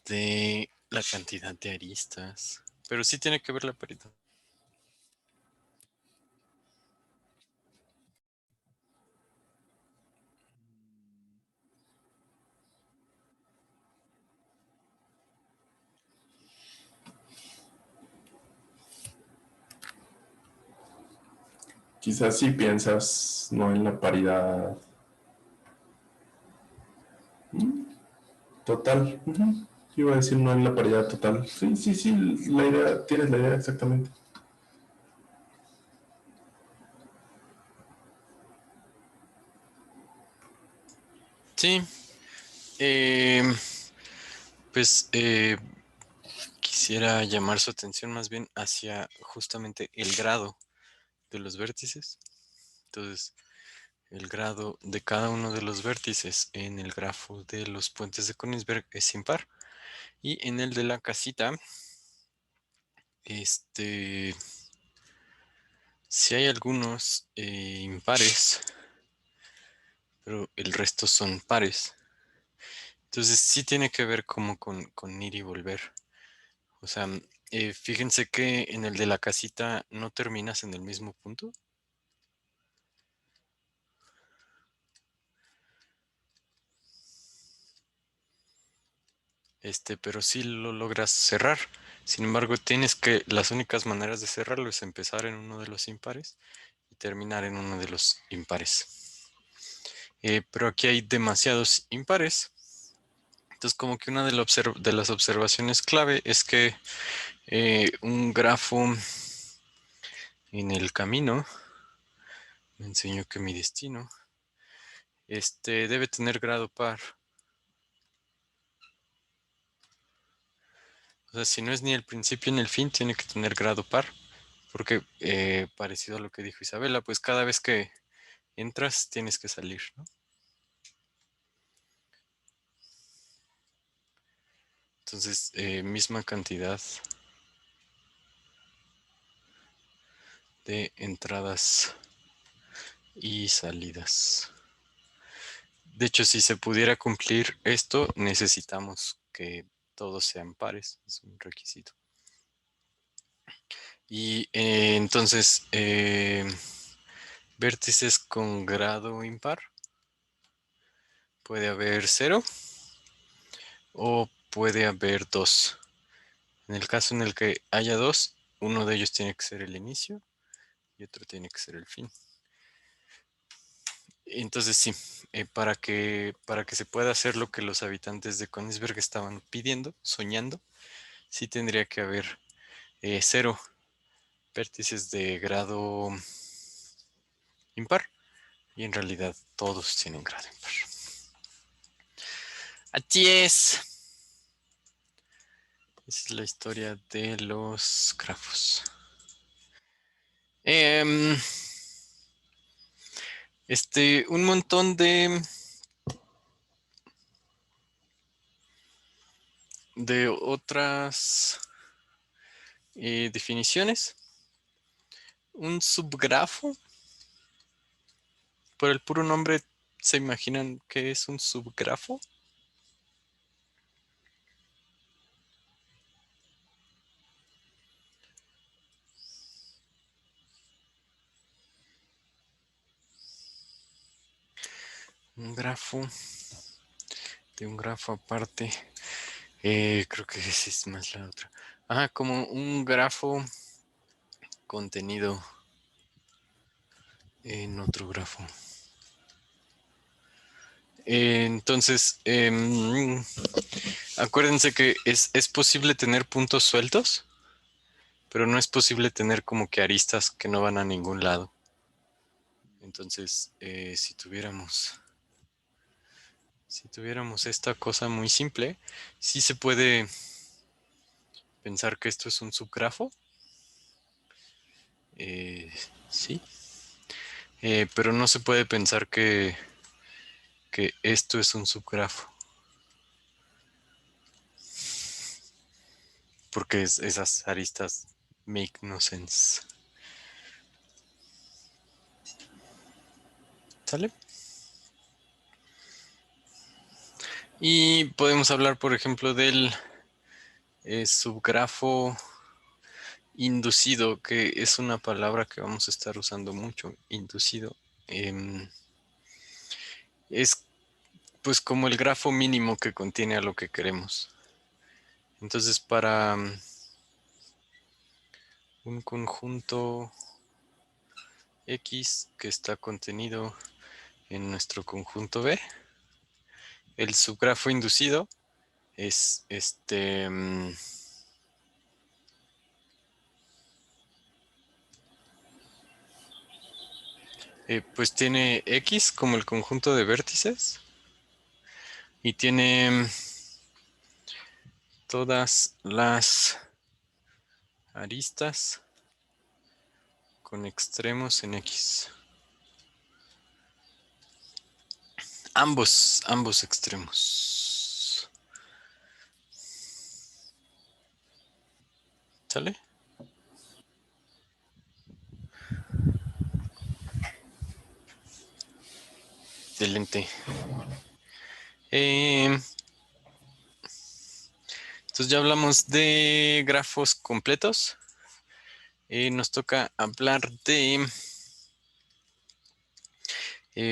de la cantidad de aristas. Pero sí tiene que ver la paridad. Quizás si piensas no en la paridad total. Iba a decir no en la paridad total. Sí, sí, sí, la idea, tienes la idea exactamente. Sí, eh, pues quisiera llamar su atención más bien hacia justamente el grado de los vértices. Entonces, el grado de cada uno de los vértices en el grafo de los puentes de Königsberg es impar. Y en el de la casita, si hay algunos impares, pero el resto son pares. Entonces sí tiene que ver como con ir y volver. O sea, fíjense que en el de la casita no terminas en el mismo punto. Pero sí lo logras cerrar. Sin embargo, las únicas maneras de cerrarlo es empezar en uno de los impares y terminar en uno de los impares. Pero aquí hay demasiados impares. Entonces, como que una de las observaciones clave es que un grafo en el camino me enseñó que mi destino debe tener grado par. O sea, si no es ni el principio ni el fin, tiene que tener grado par. Porque parecido a lo que dijo Isabela, pues cada vez que entras tienes que salir, ¿no? Entonces, misma cantidad de entradas y salidas. De hecho, si se pudiera cumplir esto, necesitamos que todos sean pares. Es un requisito. Y entonces, vértices con grado impar. Puede haber 0 o puede haber 2. En el caso en el que haya 2, uno de ellos tiene que ser el inicio y otro tiene que ser el fin. Entonces sí, para que se pueda hacer lo que los habitantes de Königsberg estaban pidiendo, soñando, sí tendría que haber 0 vértices de grado impar y en realidad todos tienen grado impar. Así es. Esa es la historia de los grafos. Un montón de otras definiciones. Un subgrafo, por el puro nombre, ¿se imaginan qué es un subgrafo? Un grafo de un grafo aparte. Creo que esa es más la otra. Como un grafo contenido en otro grafo. Entonces, acuérdense que es posible tener puntos sueltos, pero no es posible tener como que aristas que no van a ningún lado. Entonces, si tuviéramos esta cosa muy simple, sí se puede pensar que esto es un subgrafo. Sí. Pero no se puede pensar que esto es un subgrafo. Porque esas aristas make no sense. ¿Sale? Y podemos hablar, por ejemplo, del subgrafo inducido, que es una palabra que vamos a estar usando mucho, inducido. Es pues como el grafo mínimo que contiene a lo que queremos. Entonces, para un conjunto X que está contenido en nuestro conjunto B, el subgrafo inducido es pues tiene X como el conjunto de vértices y tiene todas las aristas con extremos en X. Ambos extremos. ¿Sale? Excelente. Entonces ya hablamos de grafos completos. Nos toca hablar de...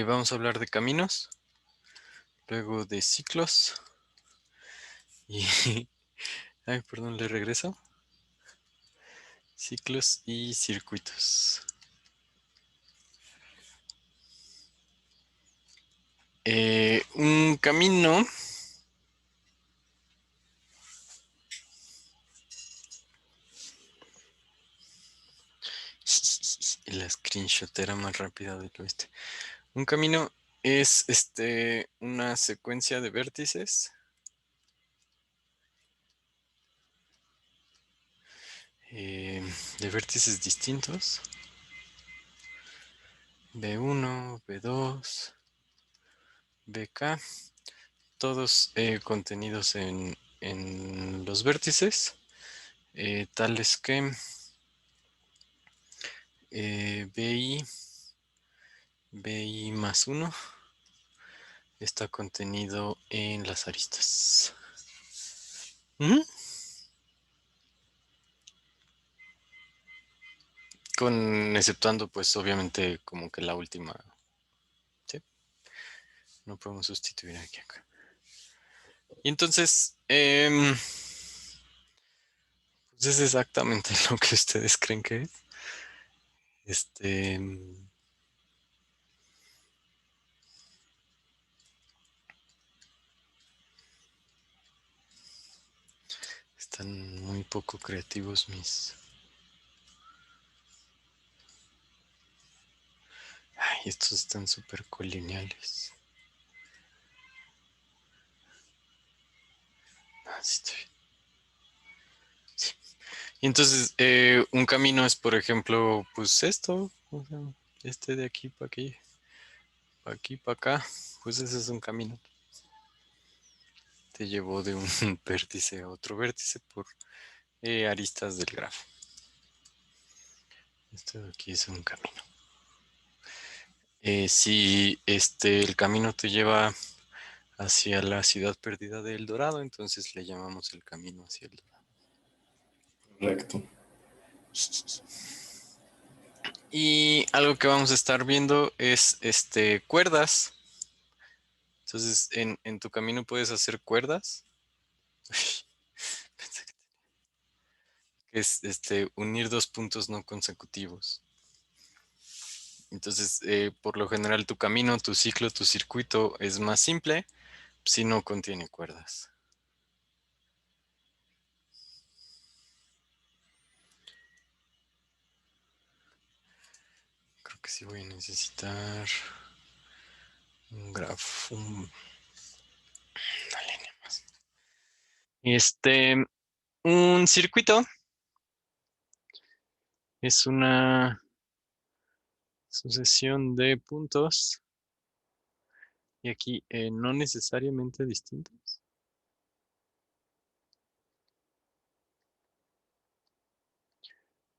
vamos a hablar de caminos. Luego de ciclos. Y... ay, perdón, le regreso. Ciclos y circuitos. Un camino... la screenshotera más rápida del oeste. Un camino es una secuencia de vértices distintos. B1, B2, BK, todos contenidos en los vértices, tales que BI más 1 está contenido en las aristas. Exceptuando, pues, obviamente, como que la última. ¿Sí? No podemos sustituir aquí acá. Y entonces, pues es exactamente lo que ustedes creen que es. Están muy poco creativos mis... ay, estos están súper colineales. Ah, sí, está bien. Sí. Y entonces, un camino es, por ejemplo, pues esto, o sea, de aquí para aquí para acá, pues ese es un camino. Te llevó de un vértice a otro vértice por aristas del grafo. Esto de aquí es un camino. Si el camino te lleva hacia la ciudad perdida de El Dorado, entonces le llamamos el camino hacia El Dorado. Correcto. Y algo que vamos a estar viendo es cuerdas. Entonces, en tu camino puedes hacer cuerdas. Pensé que es unir dos puntos no consecutivos. Entonces, por lo general, tu camino, tu ciclo, tu circuito es más simple si no contiene cuerdas. Creo que sí voy a necesitar un grafo, una línea más. Un circuito es una sucesión de puntos y aquí no necesariamente distintos.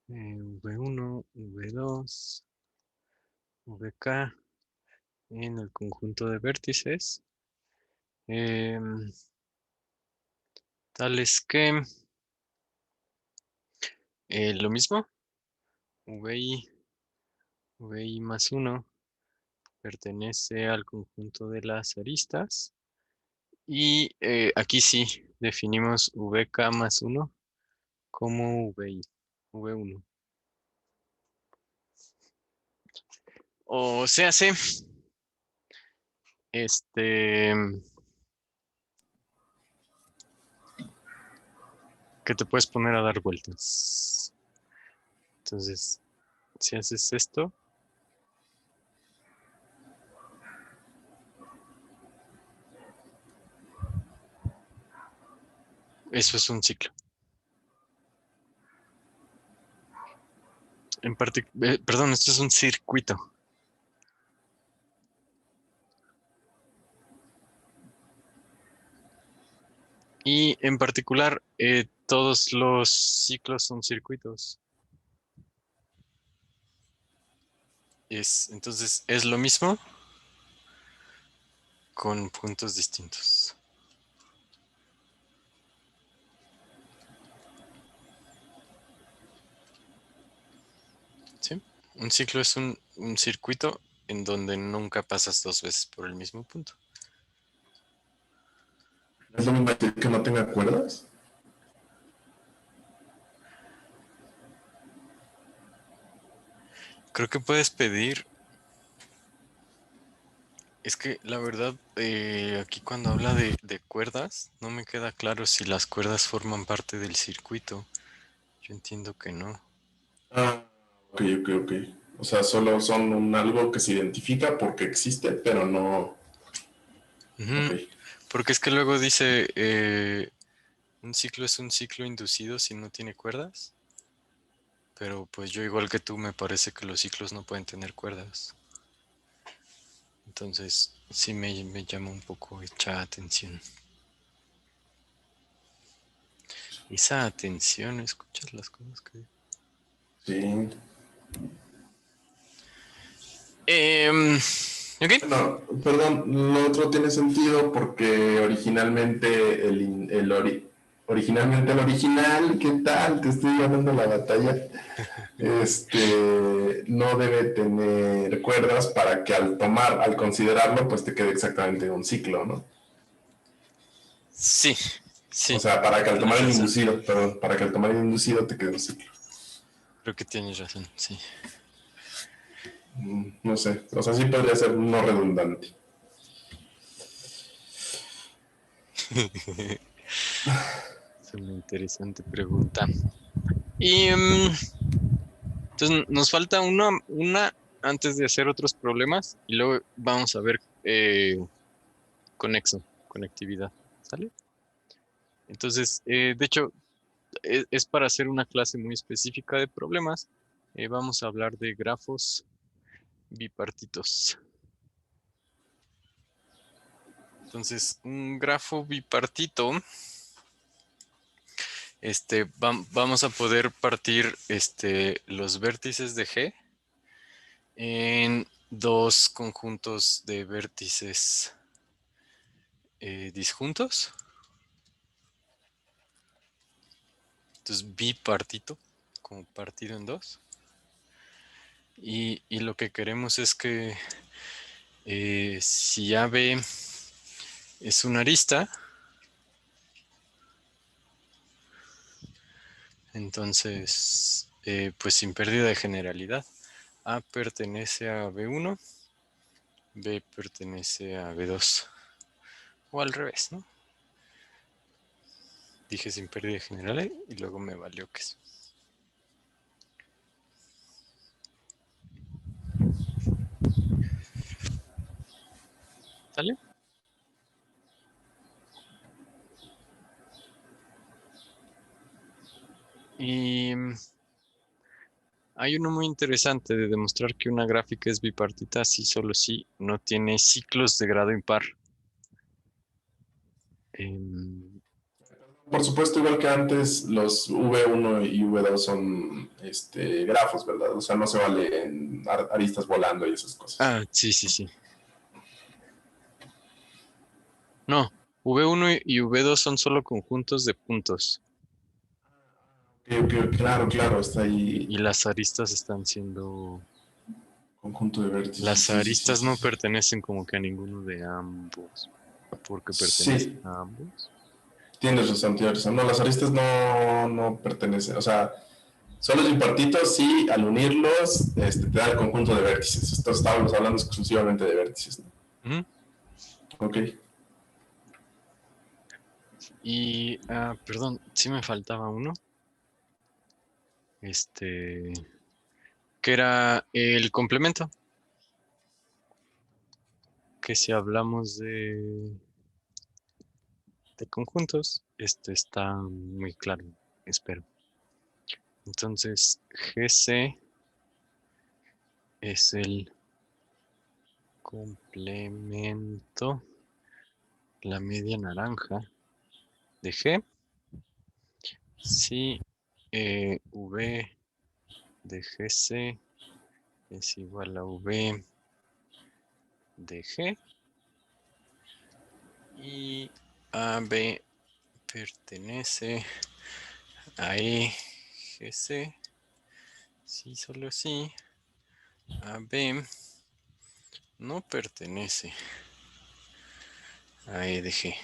V1, V2, VK en el conjunto de vértices. Tales que lo mismo, VI más 1 pertenece al conjunto de las aristas. Y aquí sí, definimos VK más 1 como VI, V1. O sea, sí, que te puedes poner a dar vueltas. Entonces, si haces esto, Eso es un ciclo. Perdón, esto es un circuito. Y en particular, todos los ciclos son circuitos. Entonces, es lo mismo con puntos distintos. ¿Sí? Un ciclo es un circuito en donde nunca pasas dos veces por el mismo punto. ¿Es lo mismo decir que no tenga cuerdas? Creo que puedes pedir. Es que la verdad, aquí cuando habla de cuerdas, no me queda claro si las cuerdas forman parte del circuito. Yo entiendo que no. Ah, ok. O sea, solo son algo que se identifica porque existe, pero no. Ok. Ujú. Porque es que luego dice, un ciclo es un ciclo inducido si no tiene cuerdas. Pero pues yo igual que tú me parece que los ciclos no pueden tener cuerdas. Entonces sí me llama un poco esa atención. Esa atención, escuchas las cosas que... Sí. Ok. Bueno, perdón, lo otro tiene sentido porque originalmente el original, ¿qué tal? Te estoy ganando la batalla. No debe tener cuerdas para que al considerarlo, pues te quede exactamente un ciclo, ¿no? Sí, O sí, sea, para que al tomar tienes el razón. inducido, perdón, para que al tomar el inducido te quede un ciclo. Creo que tienes razón, sí. No sé, o sea, sí podría ser no redundante. Es una interesante pregunta. Y entonces nos falta una antes de hacer otros problemas y luego vamos a ver conectividad. ¿Sale? Entonces, de hecho, es para hacer una clase muy específica de problemas. Vamos a hablar de grafos bipartitos. Entonces, un grafo bipartito, vamos a poder partir los vértices de G en dos conjuntos de vértices disjuntos. Entonces, bipartito, como partido en dos. Y lo que queremos es que si AB es una arista, entonces, pues sin pérdida de generalidad, A pertenece a B1, B pertenece a B2. O al revés, ¿no? Dije sin pérdida de generalidad y luego me valió que eso. ¿Sale? Y hay uno muy interesante de demostrar que una gráfica es bipartita si solo si no tiene ciclos de grado impar. Por supuesto, igual que antes, los V1 y V2 son grafos, ¿verdad? O sea, no se vale en aristas volando y esas cosas. Sí, sí, sí. No, V1 y V2 son solo conjuntos de puntos. Claro, está ahí Y las aristas están siendo... conjunto de vértices, Las sí, sí, sí, aristas sí. no Sí. pertenecen como que a ninguno de ambos. Porque pertenecen Sí, a ambos. tienes razón. No, las aristas no pertenecen, o sea, son los bipartitos y al unirlos te da el conjunto de vértices. Esto estábamos hablando exclusivamente de vértices, ¿no? Ujú. Ok. Y, perdón, sí me faltaba uno. Este, que era el complemento. Que si hablamos de conjuntos, Esto está muy claro, espero. Entonces, GC es el complemento, la media naranja de G. Si V de GC es igual a V de G y AB pertenece a EGC, si solo si AB no pertenece a E de G.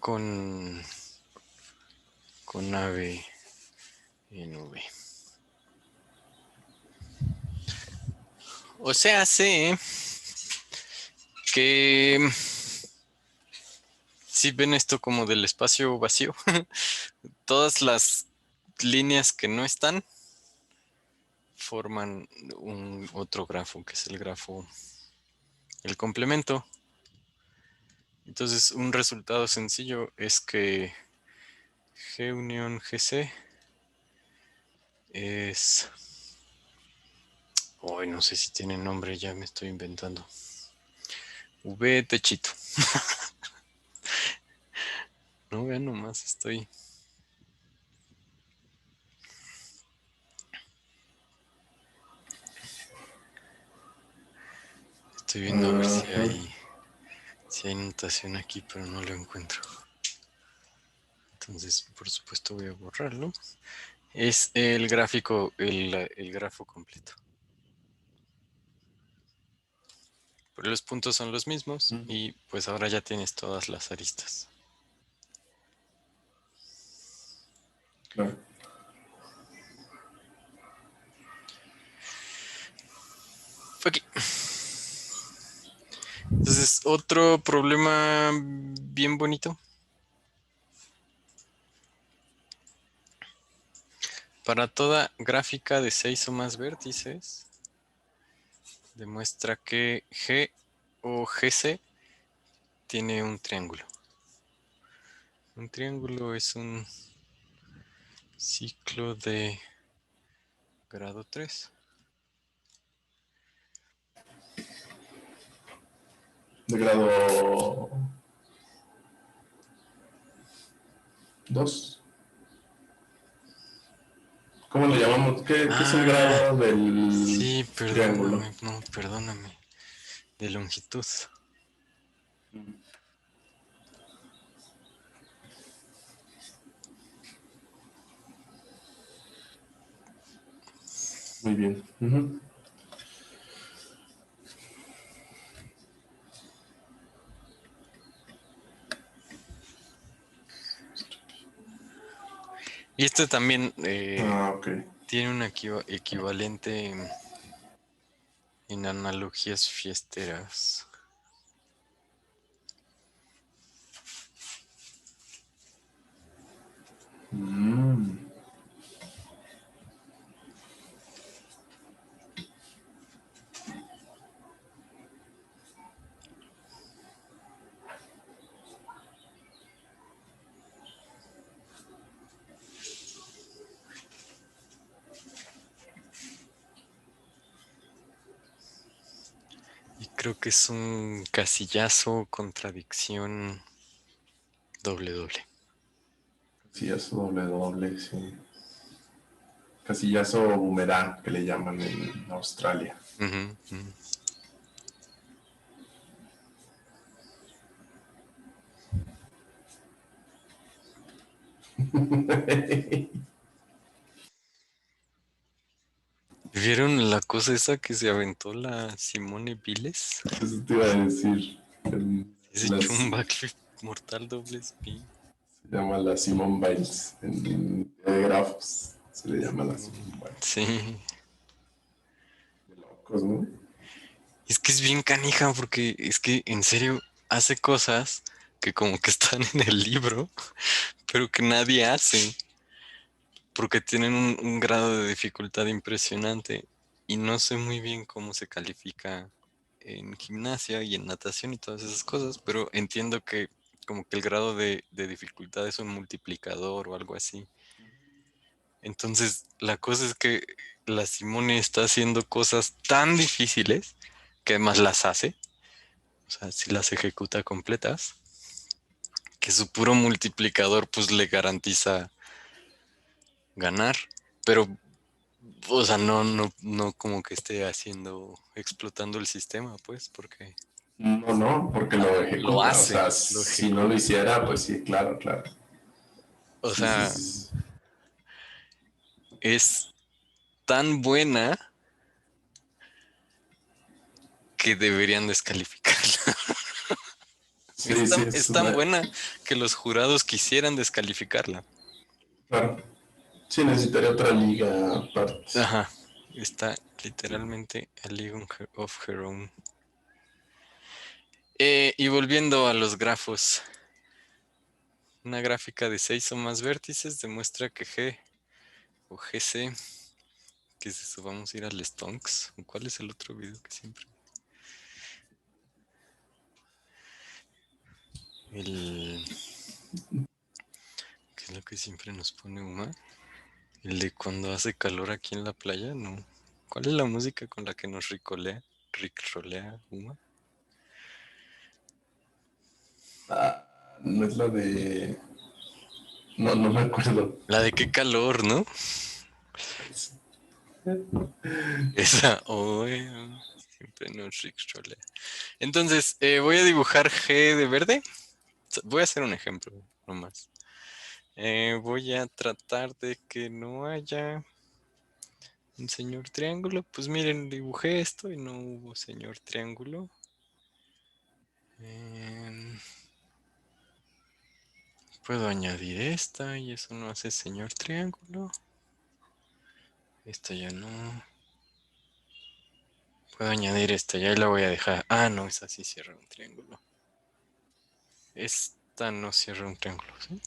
Con AB en V. O sea, sé que si ven esto como del espacio vacío, todas las líneas que no están forman un otro grafo, que es el grafo, el complemento. Entonces, un resultado sencillo es que G unión GC es... Hoy no sé si tiene nombre, ya me estoy inventando. V techito. No, vean nomás, estoy viendo a ver si hay notación aquí, pero no lo encuentro. Entonces, por supuesto, voy a borrarlo. Es el gráfico, el grafo completo. Pero los puntos son los mismos y pues ahora ya tienes todas las aristas. Claro. Fue aquí. Entonces, otro problema bien bonito. Para toda gráfica de 6 o más vértices, demuestra que G o GC tiene un triángulo. Un triángulo es un ciclo de grado 3. De grado 2. ¿Cómo le llamamos? ¿Qué es un grado del Sí, triángulo? perdóname, no, perdóname. De longitud. Muy bien. Y este también Ok. tiene un equivalente en analogías fiesteras. Y creo que es un casillazo, contradicción, doble, doble. Casillazo doble doble, sí. Casillazo boomerang, que le llaman en Australia. Ujú, ujú. ¿Vieron la cosa esa que se aventó la Simone Biles? Eso te iba a decir. Se echó un backflip mortal doble spin. Se llama la Simone Biles. En grafos se le llama la Simone Biles. Sí. De locos, ¿no? Es que es bien canija porque es que en serio hace cosas que como que están en el libro, pero que nadie hace porque tienen un grado de dificultad impresionante y no sé muy bien cómo se califica en gimnasia y en natación y todas esas cosas, pero entiendo que como que el grado de dificultad es un multiplicador o algo así. Entonces, la cosa es que la Simone está haciendo cosas tan difíciles que además las hace, o sea, si las ejecuta completas, que su puro multiplicador pues le garantiza ganar, pero o sea, no como que esté haciendo, explotando el sistema, pues, porque No, no, porque lo lo ejecuta. O hace, sea, lo si no lo ejecuta. hiciera, pues sí, claro, claro. O Sí, sí, sea, sí, sí. es tan buena que deberían descalificarla. Sí, sí, Es es tan una... buena que los jurados quisieran descalificarla. Claro. Sí, necesitaría otra liga aparte. Ajá, está literalmente a League of Her Own. Y volviendo a los grafos, una gráfica de 6 o más vértices demuestra que G o GC, ¿qué es eso? Vamos a ir al Stonks. ¿Cuál es el otro video que siempre? El... ¿Qué es lo que siempre nos pone Uma? El de cuando hace calor aquí en la playa, no. ¿Cuál es la música con la que nos rickrolea Uma? Ah, no es la de... No, no me acuerdo. La de qué calor, ¿no? Esa, siempre nos rickrolea. Entonces, voy a dibujar G de verde. Voy a hacer un ejemplo nomás. Voy a tratar de que no haya un señor triángulo. Pues miren, dibujé esto y no hubo señor triángulo. Puedo añadir esta y eso no hace señor triángulo. Esta ya no. Puedo añadir esta, ya la voy a dejar. Ah, no, esa sí cierra un triángulo. Esta no cierra un triángulo, ¿sí?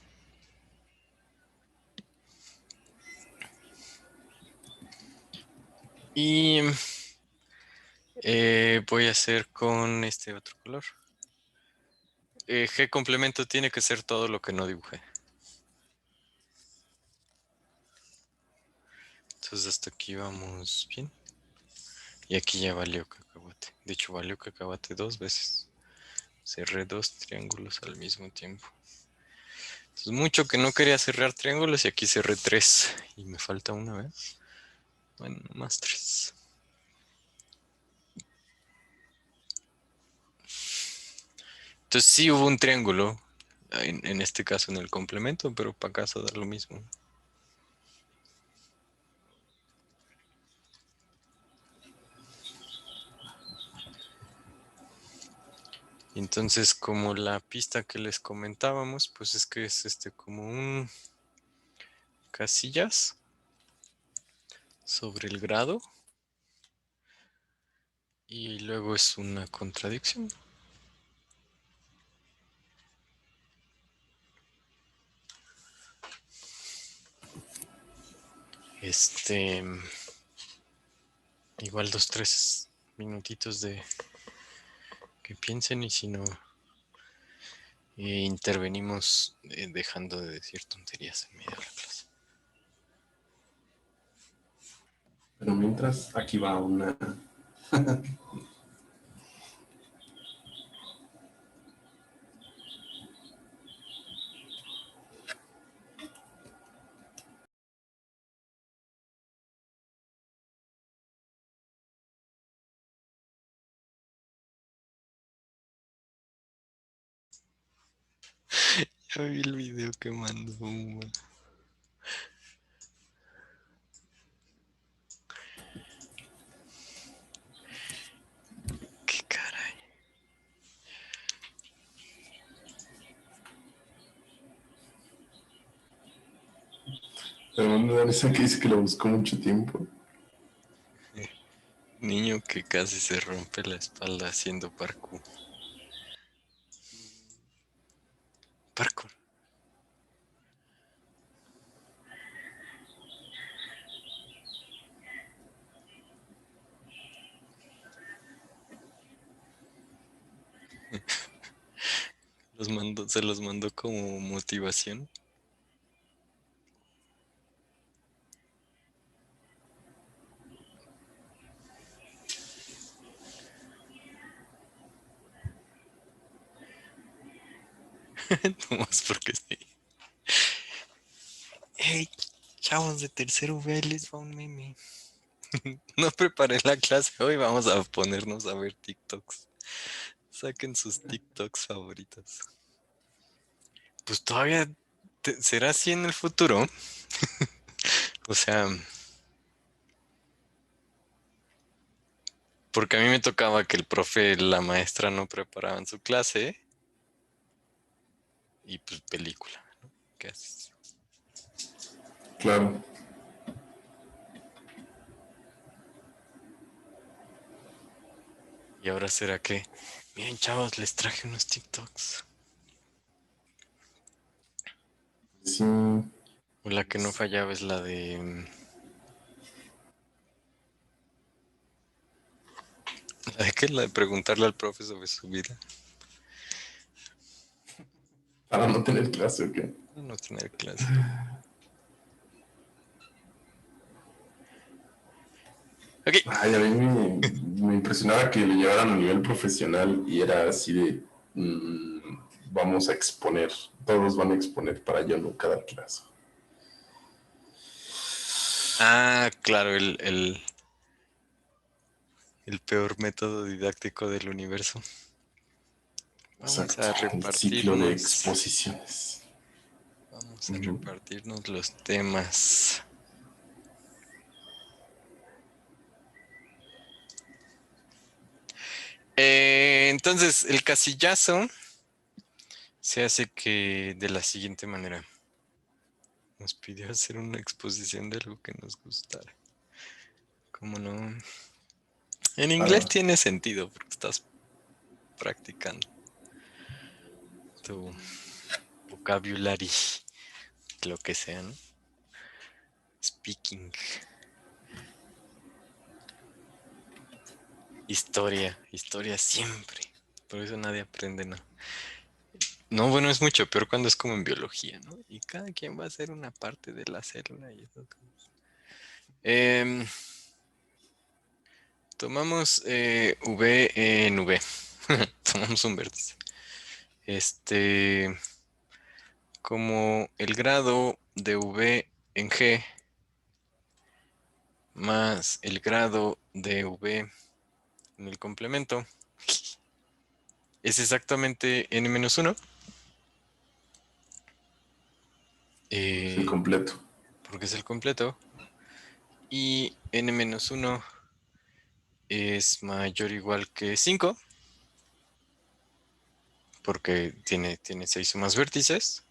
Y voy a hacer con este otro color. G complemento tiene que ser todo lo que no dibujé. Entonces hasta aquí vamos bien. Y aquí ya valió cacahuate. De hecho, valió cacahuate 2 veces. Cerré 2 triángulos al mismo tiempo. Entonces, mucho que no quería cerrar triángulos y aquí cerré 3. Y me falta una vez. Bueno, más 3. Entonces sí hubo un triángulo. En este caso en el complemento, pero para acá da lo mismo. Entonces, como la pista que les comentábamos, pues es que es como un casillas sobre el grado y luego es una contradicción. Igual 2, 3 minutitos de que piensen y si no intervenimos dejando de decir tonterías en medio de la clase. Pero mientras, aquí va una... Ya vi el video que mandó Uma. Qué caray. Pero me da risa que dice que lo buscó mucho tiempo. Niño que casi se rompe la espalda haciendo parkour. Parkour. Se los mandó como motivación. Nomás porque sí. Hey, chavos de tercero V, les va un meme. No preparé la clase hoy, vamos a ponernos a ver TikToks. Saquen sus TikToks favoritos. Pues todavía será así en el futuro. O sea, porque a mí me tocaba que el profe y la maestra no preparaban su clase y pues película, ¿no? ¿Qué haces? Claro. Y ahora será que, miren chavos, les traje unos TikToks. Sí. O la que no fallaba es la de... ¿La de qué? La de preguntarle al profe sobre su vida. Para no tener clase, ¿o qué? No tener clase. Ok. Ay, a mí me impresionaba que le llevaran a nivel profesional y era así de, vamos a exponer, todos van a exponer para yo nunca dar clase. Ah, claro, el peor método didáctico del universo. Vamos Exacto, a el ciclo de repartirnos. exposiciones. Vamos a repartirnos los temas. Entonces, el casillazo se hace que de la siguiente manera. Nos pidió hacer una exposición de algo que nos gustara. ¿Cómo no? En inglés Claro. tiene sentido porque estás practicando tu vocabulary, lo que sea, ¿no? Speaking. Historia siempre. Por eso nadie aprende nada. No, bueno, es mucho peor cuando es como en biología, ¿no? Y cada quien va a hacer una parte de la célula y esas cosas. Tomamos V en V. Tomamos un vértice. Como el grado de V en G más el grado de V en el complemento es exactamente n-1. Es el completo. Porque es el completo. Y n-1 es mayor o igual que 5. Porque tiene 6 o más vértices.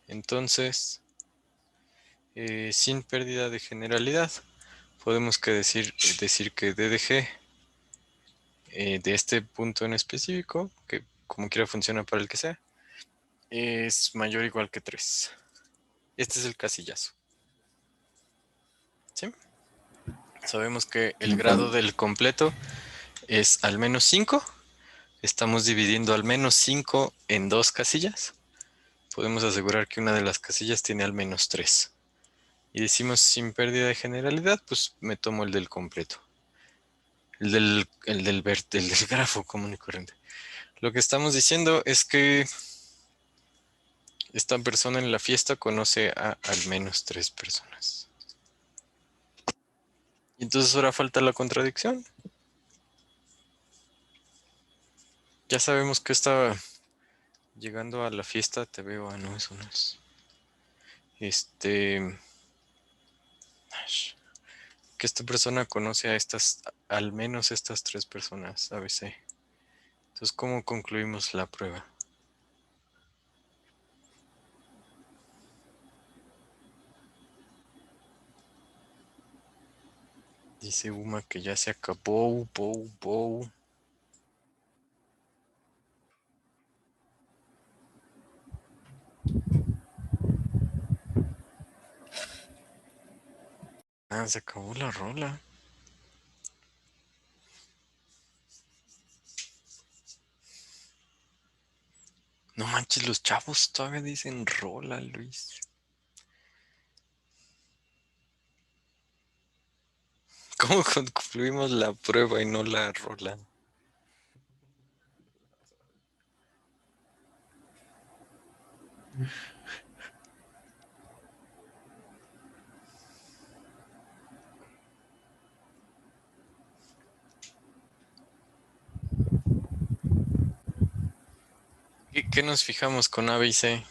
Entonces, sin pérdida de generalidad, podemos decir que d de g de este punto en específico, que como quiera funciona para el que sea, es mayor o igual que 3. Este es el casillazo. ¿Sí? Sabemos que el grado del completo es al menos 5. Estamos dividiendo al menos 5 en dos casillas. Podemos asegurar que una de las casillas tiene al menos 3. Y decimos sin pérdida de generalidad, pues me tomo el del completo. El del grafo común y corriente. Lo que estamos diciendo es que esta persona en la fiesta conoce a al menos 3 personas. Y entonces ahora falta la contradicción. Ya sabemos que estaba llegando a la fiesta, te veo, no, eso no es. Que esta persona conoce a al menos estas 3 personas, ABC. Entonces, ¿cómo concluimos la prueba? Dice Uma que ya se acabó, bow. Ah, se acabó la rola. No manches, los chavos todavía dicen rola, Luis. ¿Cómo concluimos la prueba y no la rola? ¿Qué nos fijamos con A, B y C?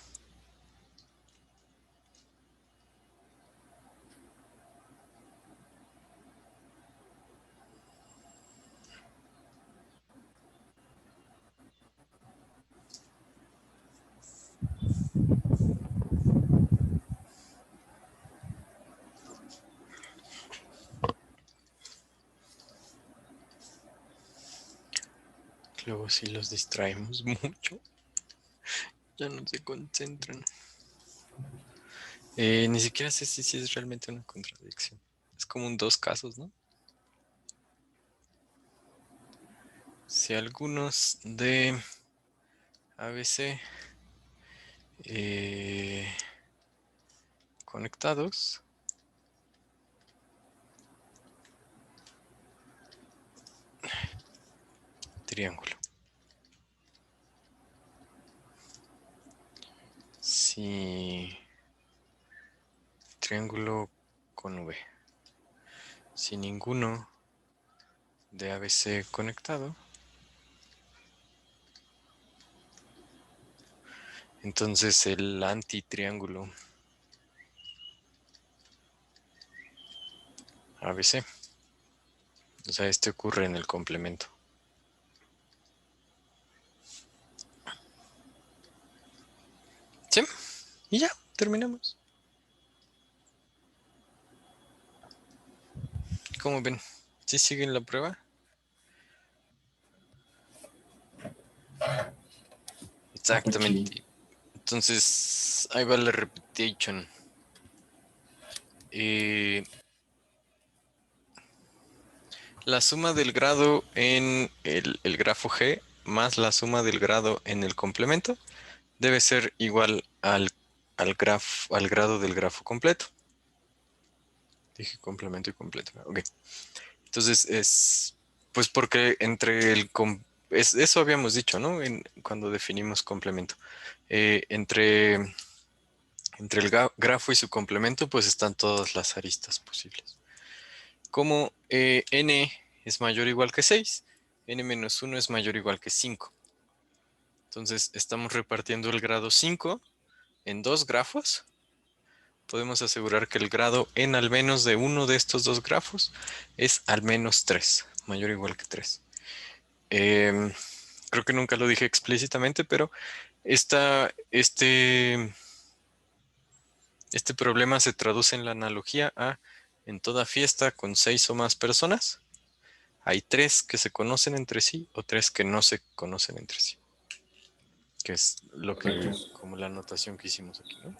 Luego sí los distraemos mucho. Ya no se concentran. Ni siquiera sé si es realmente una contradicción. Es como un dos casos, ¿no? Si algunos de ABC conectados triángulo. Si triángulo con V. Si ninguno de ABC conectado, entonces el antitriángulo ABC. O sea, este ocurre en el complemento. ¿Sí? Y ya, terminamos. ¿Cómo ven? ¿Sí siguen la prueba? Ok. Exactamente. Entonces, ahí va la repetition. La suma del grado en el grafo G más la suma del grado en el complemento debe ser igual al grado del grafo completo. Dije complemento y completo. Ok. Entonces pues porque eso habíamos dicho, ¿no? Cuando definimos complemento. Entre el grafo y su complemento, pues están todas las aristas posibles. Como n es mayor o igual que 6, n menos 1 es mayor o igual que 5. Entonces estamos repartiendo el grado 5 en dos grafos. Podemos asegurar que el grado en al menos de uno de estos dos grafos es al menos 3, mayor o igual que 3. Creo que nunca lo dije explícitamente, pero este problema se traduce en la analogía a en toda fiesta con 6 o más personas, hay 3 que se conocen entre sí o 3 que no se conocen entre sí, que es Correcto. como la anotación que hicimos aquí, ¿no?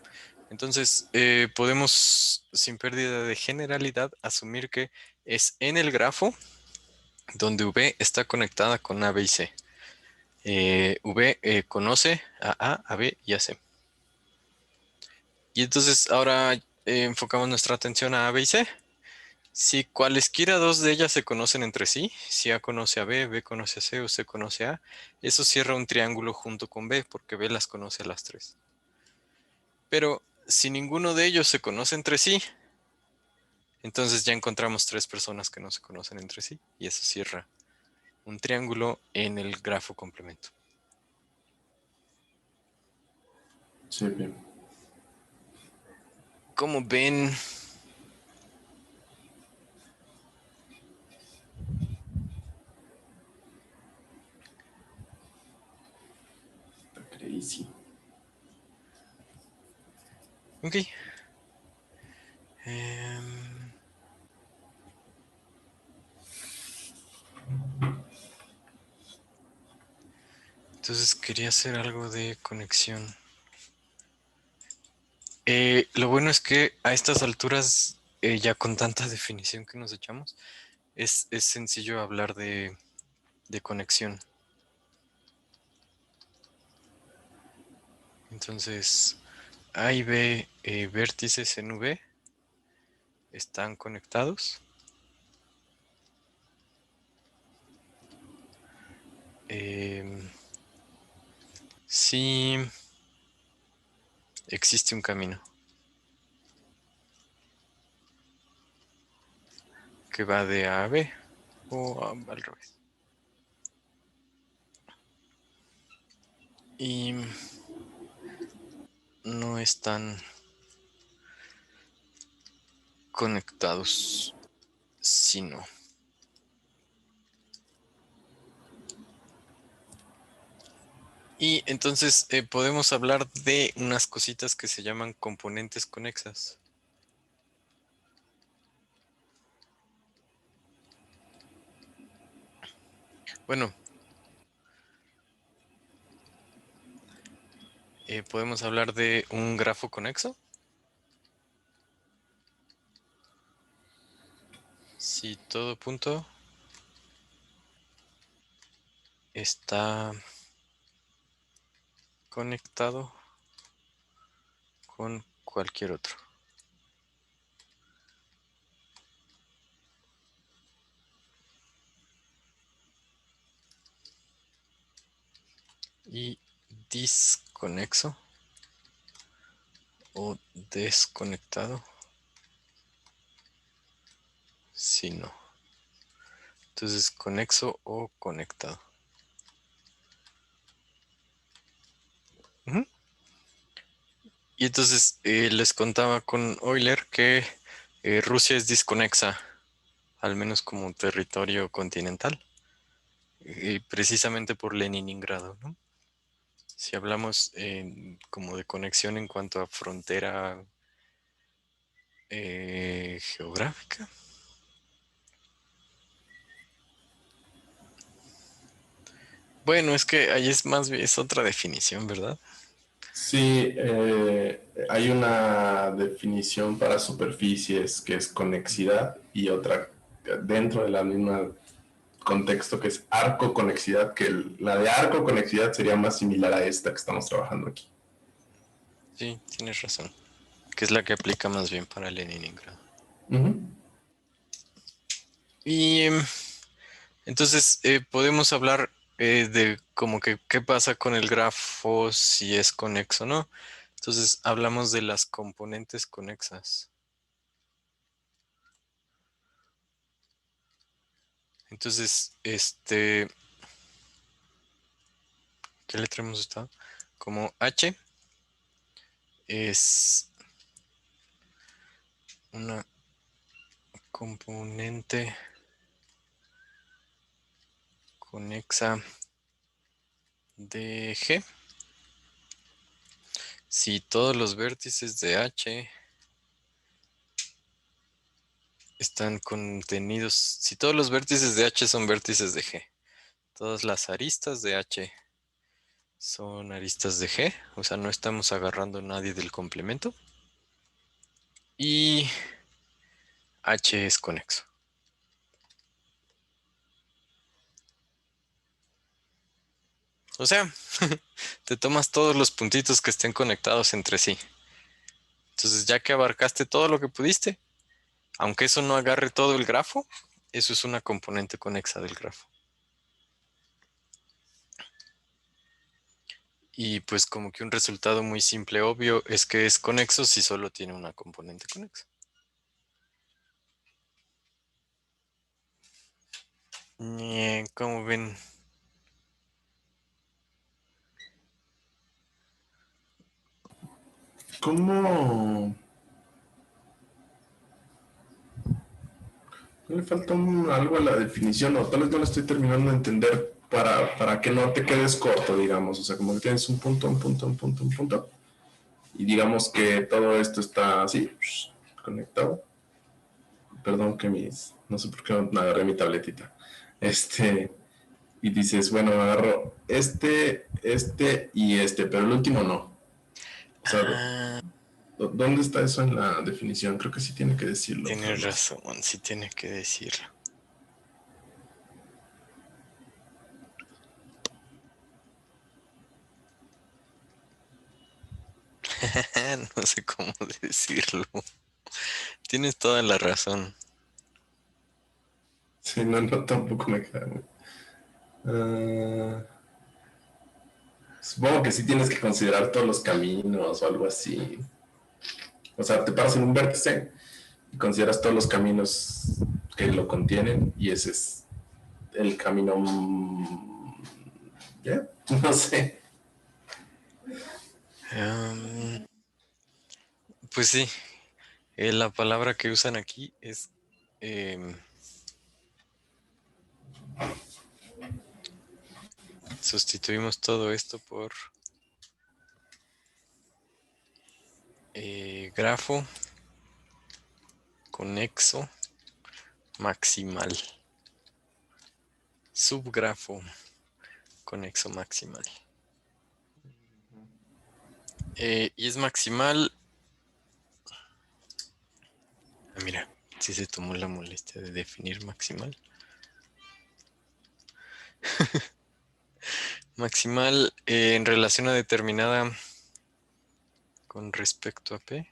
Entonces, podemos, sin pérdida de generalidad, asumir que es en el grafo donde V está conectada con A, B y C. V conoce a B y a C. Y entonces ahora enfocamos nuestra atención a B y C. Si cualesquiera dos de ellas se conocen entre sí, si A conoce a B, B conoce a C o C conoce a A, eso cierra un triángulo junto con B, porque B las conoce a las tres. Pero si ninguno de ellos se conoce entre sí, entonces ya encontramos tres personas que no se conocen entre sí, y eso cierra un triángulo en el grafo complemento. Sí, bien. Como ven, Está crazy. ok. Em, entonces quería hacer algo de conexión. Lo bueno es que a estas alturas, ya con tanta definición que nos echamos, es sencillo hablar de conexión. Entonces, A y B vértices en V están conectados. Sí existe un camino que va de A a B o al revés. Y no están conectados, sino. Y entonces podemos hablar de unas cositas que se llaman componentes conexas. Bueno, podemos hablar de un grafo conexo. Si todo punto está conectado con cualquier otro. Y disconexo o desconectado si no. Entonces, conexo o conectado. Ujú. Y entonces les contaba con Euler que Rusia es disconexa, al menos como territorio continental, precisamente por Leningrado, ¿no? Si hablamos como de conexión en cuanto a frontera geográfica. Bueno, es que ahí es más es otra definición, ¿verdad? Sí, hay una definición para superficies que es conexidad y otra dentro de la misma contexto que es arco-conexidad, que la de arco-conexidad sería más similar a esta que estamos trabajando aquí. Sí, tienes razón. Que es la que aplica más bien para Leningrado. Ujú. Y entonces podemos hablar de como que qué pasa con el grafo si es conexo, ¿no? Entonces hablamos de las componentes conexas. Entonces, ¿qué letra hemos estado? Como H es una componente conexa de G. Si todos los vértices de H están contenidos, si todos los vértices de H son vértices de G, todas las aristas de H son aristas de G, o sea, no estamos agarrando nadie del complemento. Y H es conexo. O sea, te tomas todos los puntitos que estén conectados entre sí. Entonces, ya que abarcaste todo lo que pudiste, aunque eso no agarre todo el grafo, eso es una componente conexa del grafo. Y pues como que un resultado muy simple, obvio, es que es conexo si solo tiene una componente conexa. ¿Cómo ven? ¿Cómo? ¿No le falta algo a la definición? O tal vez no la estoy terminando de entender para que no te quedes corto, digamos. O sea, como que tienes un punto, un punto, un punto, un punto. Y digamos que todo esto está así, conectado. Perdón que no sé por qué no agarré mi tabletita. Y dices, bueno, agarro este y este, pero el último no. O sea, Ah, ¿dónde está eso en la definición? Creo que sí tiene que decirlo, pero tienes no sé. razón, sí tiene que decirlo. No sé cómo decirlo. Tienes toda la razón. Sí, no, no, tampoco me queda muy... Supongo que sí tienes que considerar todos los caminos o algo así. O sea, te paras en un vértice y consideras todos los caminos que lo contienen y ese es el camino... ¿Ya? No sé. Am, pues sí, la palabra que usan aquí es em, sustituimos todo esto por grafo conexo maximal. Subgrafo conexo maximal. Y es maximal. Mira, si se tomó la molestia de definir maximal. Maximal en relación a determinada con respecto a P.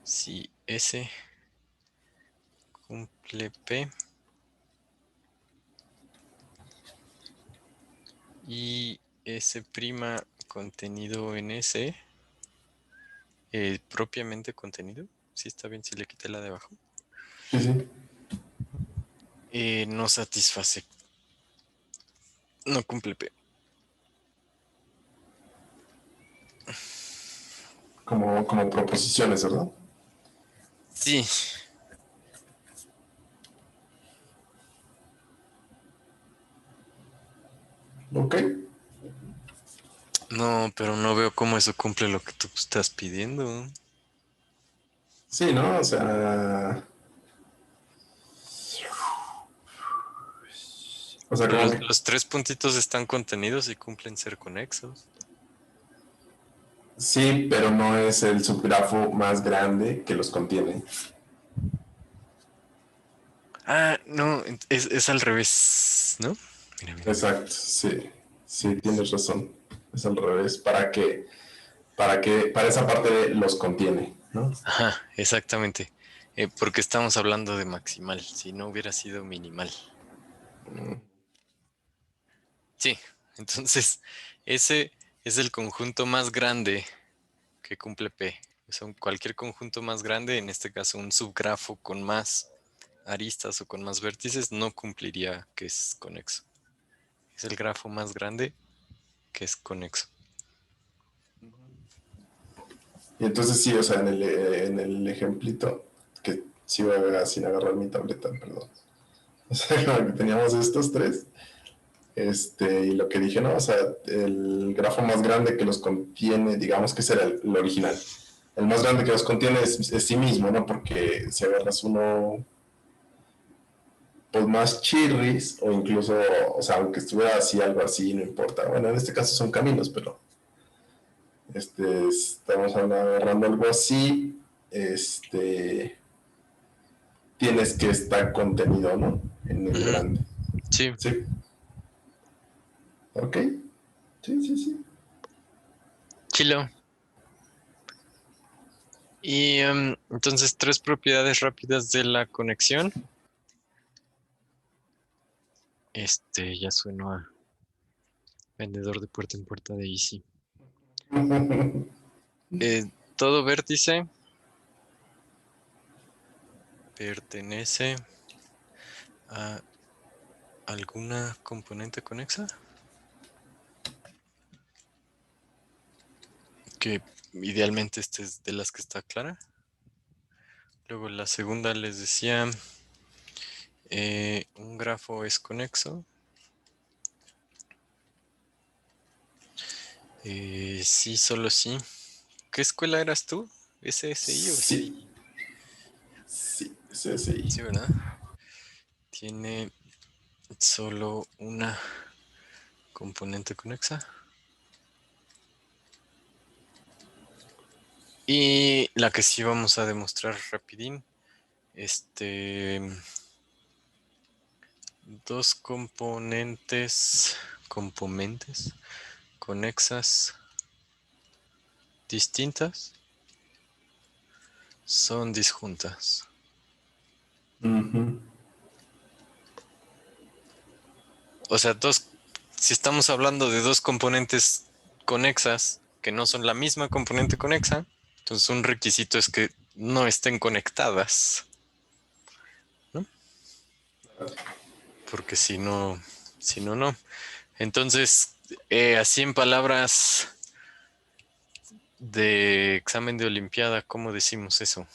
Si S cumple P y S' contenido en S, propiamente contenido, si está bien si le quité la de abajo, Sí, sí. no satisface, no cumple P. Como proposiciones, ¿verdad? Sí, Ok. no, pero no veo cómo eso cumple lo que tú estás pidiendo. Sí, ¿no? O sea... O sea, Pero como que... los tres puntitos están contenidos y cumplen ser conexos. Sí, pero no es el subgrafo más grande que los contiene. Ah, no, es al revés, ¿no? Mira, mira, mira. Exacto, sí. Sí, tienes razón. Es al revés. Para esa parte los contiene, ¿no? Ajá, exactamente. Porque estamos hablando de maximal, si no hubiera sido minimal. Sí, entonces ese es el conjunto más grande que cumple P. O sea, cualquier conjunto más grande, en este caso un subgrafo con más aristas o con más vértices, no cumpliría que es conexo. Es el grafo más grande que es conexo. Y entonces sí, o sea, en el ejemplito, que sí voy a ver sin agarrar mi tableta, perdón. O sea, como que teníamos estos tres. Y lo que dije, ¿no? O sea, el grafo más grande que los contiene, digamos que será el original. El más grande que los contiene es sí mismo, ¿no? Porque si agarras uno pues más chirris, o incluso, o sea, aunque estuviera así, algo así, no importa. Bueno, en este caso son caminos, pero estamos agarrando algo así, tienes que estar contenido, ¿no? En el Ujú, grande. sí, Sí, ok. Sí, sí, sí. chilo. Y entonces tres propiedades rápidas de la conexión. Ya sueno a vendedor de puerta en puerta de Easy. Eh, todo vértice pertenece a alguna componente conexa, que idealmente esta es de las que está clara. Luego la segunda les decía, un grafo es conexo. Sí, solo sí. ¿Qué escuela eras tú? ¿SSI o Sí, SI? sí, sí, sí. Sí, ¿verdad? Tiene solo una componente conexa. Y la que sí vamos a demostrar rapidín. Dos componentes conexas distintas son disjuntas. Ujú. O sea, si estamos hablando de dos componentes conexas que no son la misma componente conexa, entonces un requisito es que no estén conectadas, ¿no? Porque si no, no. Entonces, así en palabras de examen de Olimpiada, ¿cómo decimos eso?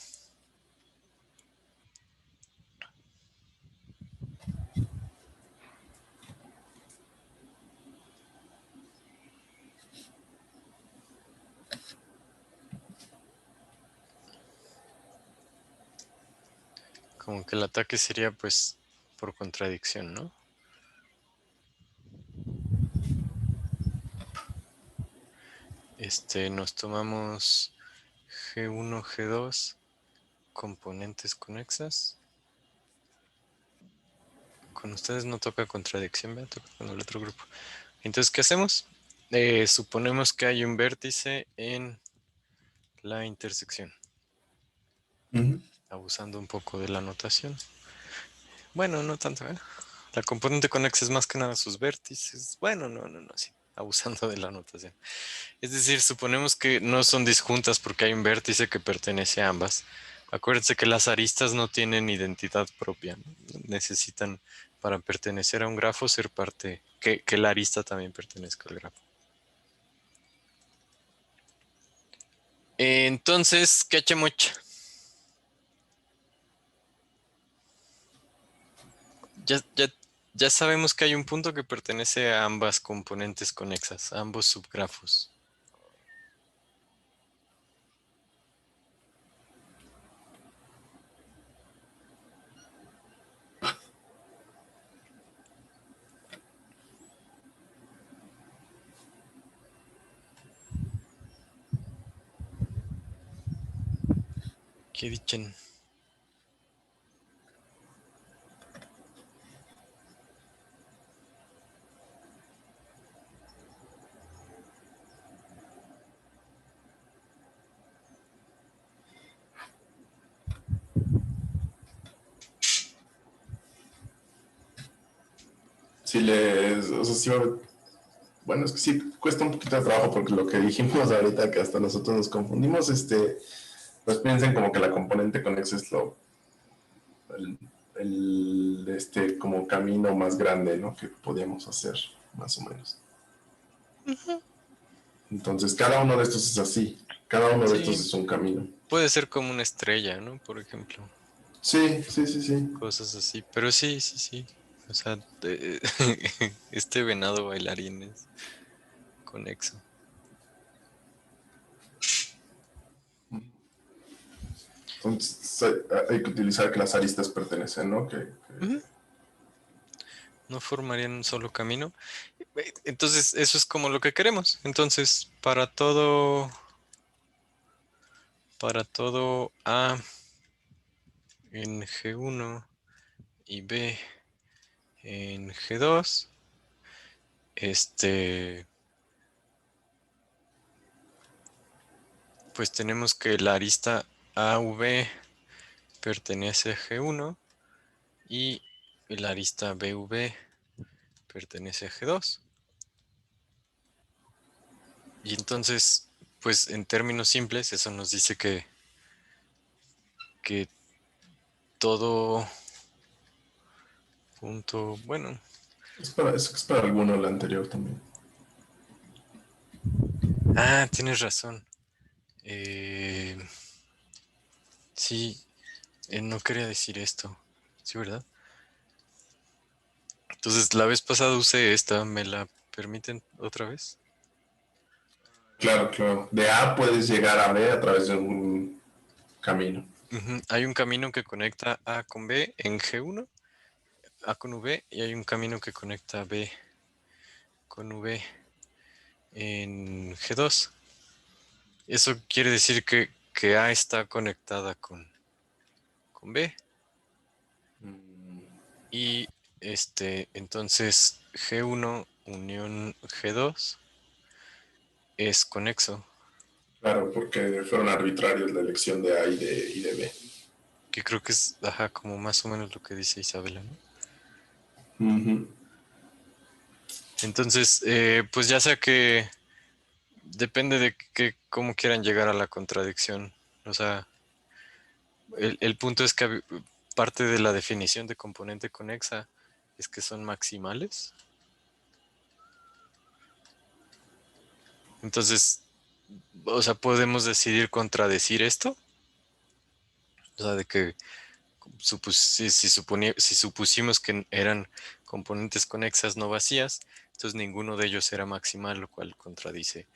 Como que el ataque sería pues por contradicción, ¿no? Nos tomamos G1, G2, componentes conexas. Con ustedes no toca contradicción, ¿verdad? Toca con el otro grupo. Entonces, ¿qué hacemos? Suponemos que hay un vértice en la intersección, Ujú. abusando un poco de la notación. Bueno, no tanto, ¿eh? La componente conexa es más que nada sus vértices. Bueno, no, sí, abusando de la notación. Es decir, suponemos que no son disjuntas porque hay un vértice que pertenece a ambas. Acuérdense que las aristas no tienen identidad propia, ¿no? Necesitan, para pertenecer a un grafo, ser parte, que la arista también pertenezca al grafo. Entonces, ¿qué hacemos? Ya, ya, ya sabemos que hay un punto que pertenece a ambas componentes conexas, a ambos subgrafos. ¿Qué dicen? Si les, o sea, sí bueno, es que sí cuesta un poquito de trabajo porque lo que dijimos ahorita, que hasta nosotros nos confundimos, pues piensen como que la componente conexa es como camino más grande, ¿no? Que podíamos hacer, más o menos. Entonces, cada uno de estos es así. Cada uno de estos Sí, es un camino. puede ser como una estrella, ¿no? Por ejemplo, Sí, sí, sí, sí. cosas así. Pero sí, sí, sí. O sea, este venado bailarín es conexo. Entonces, hay que utilizar que las aristas pertenecen, ¿no? Ujú. No formarían un solo camino. Entonces, eso es como lo que queremos. Entonces, para todo A en G1 y B en G2, este, pues tenemos que la arista AV pertenece a G1 y la arista BV pertenece a G2. Y entonces, pues en términos simples, eso nos dice que todo punto, bueno, Es para alguno el anterior también. tienes razón. Eh, sí, no quería decir esto. Sí, ¿verdad? Entonces, la vez pasada usé esta, ¿me la permiten otra vez? Claro, claro. De A puedes llegar a B a través de un camino. Ujú. Hay un camino que conecta A con B en G1, A con V, y hay un camino que conecta B con V en G2. Eso quiere decir que A está conectada con B. Y entonces G1 unión G2 es conexo. Claro, porque fueron arbitrarios la elección de A y de B. Que creo que es, ajá, como más o menos lo que dice Isabela, ¿no? Ujú. Entonces, pues ya sea que depende de que, cómo quieran llegar a la contradicción. O sea, el punto es que parte de la definición de componente conexa es que son maximales. Entonces, o sea, podemos decidir contradecir esto. O sea, de que si supusimos que eran componentes conexas no vacías, entonces ninguno de ellos era maximal, lo cual contradice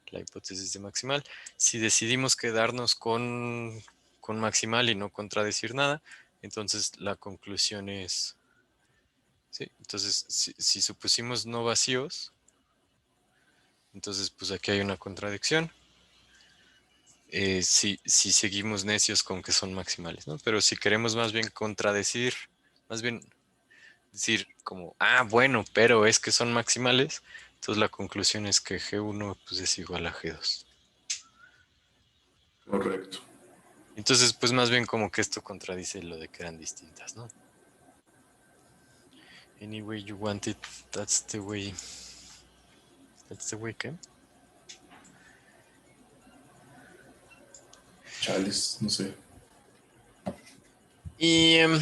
la hipótesis de maximal. Si decidimos quedarnos con maximal y no contradecir nada, entonces la conclusión es, sí, entonces si supusimos no vacíos, entonces pues aquí hay una contradicción. Si seguimos necios con que son maximales, ¿no? Pero si queremos más bien contradecir, más bien decir como, ah, bueno, pero es que son maximales, entonces la conclusión es que G1 pues, es igual a G2. Correcto. Entonces, pues más bien como que esto contradice lo de que eran distintas, ¿no? Any way you want it, that's the way. That's the way, ¿qué? Chales, no sé. Y un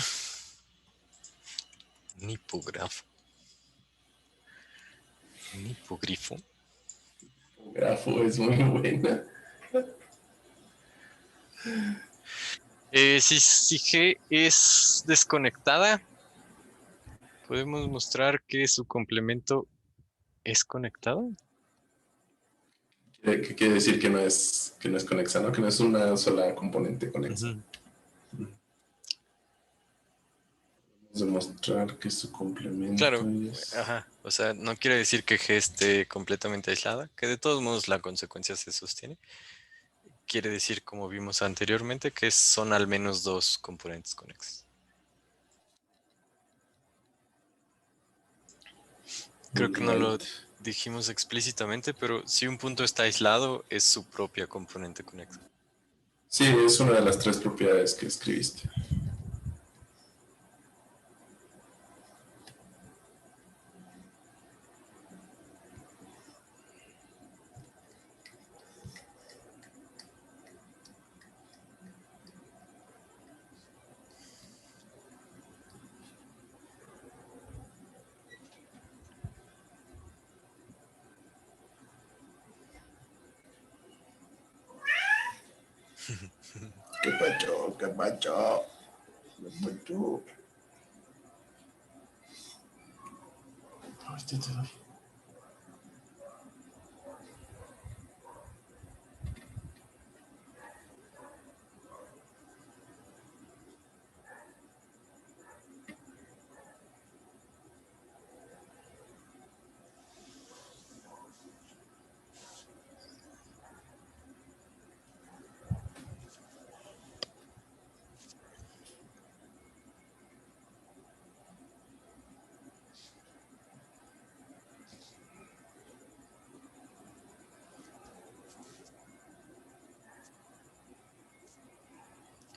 hipografo. Un hipogrifo. Grafo es muy buena. Si G es desconectada, podemos mostrar que su complemento es conectado. ¿Qué quiere decir que no es conexa, ¿no? Que no es una sola componente conexa. Ujú. Vamos a demostrar que su complemento Claro, es... ajá. O sea, no quiere decir que G esté completamente aislada, que de todos modos la consecuencia se sostiene. Quiere decir, como vimos anteriormente, que son al menos dos componentes conexos. Creo que no lo Right. dijimos explícitamente, pero si un punto está aislado, es su propia componente conexa. Sí, es una de las tres propiedades que escribiste. ¿Qué pacho? ¿Qué pacho? ¿Qué pacho? Este te doy.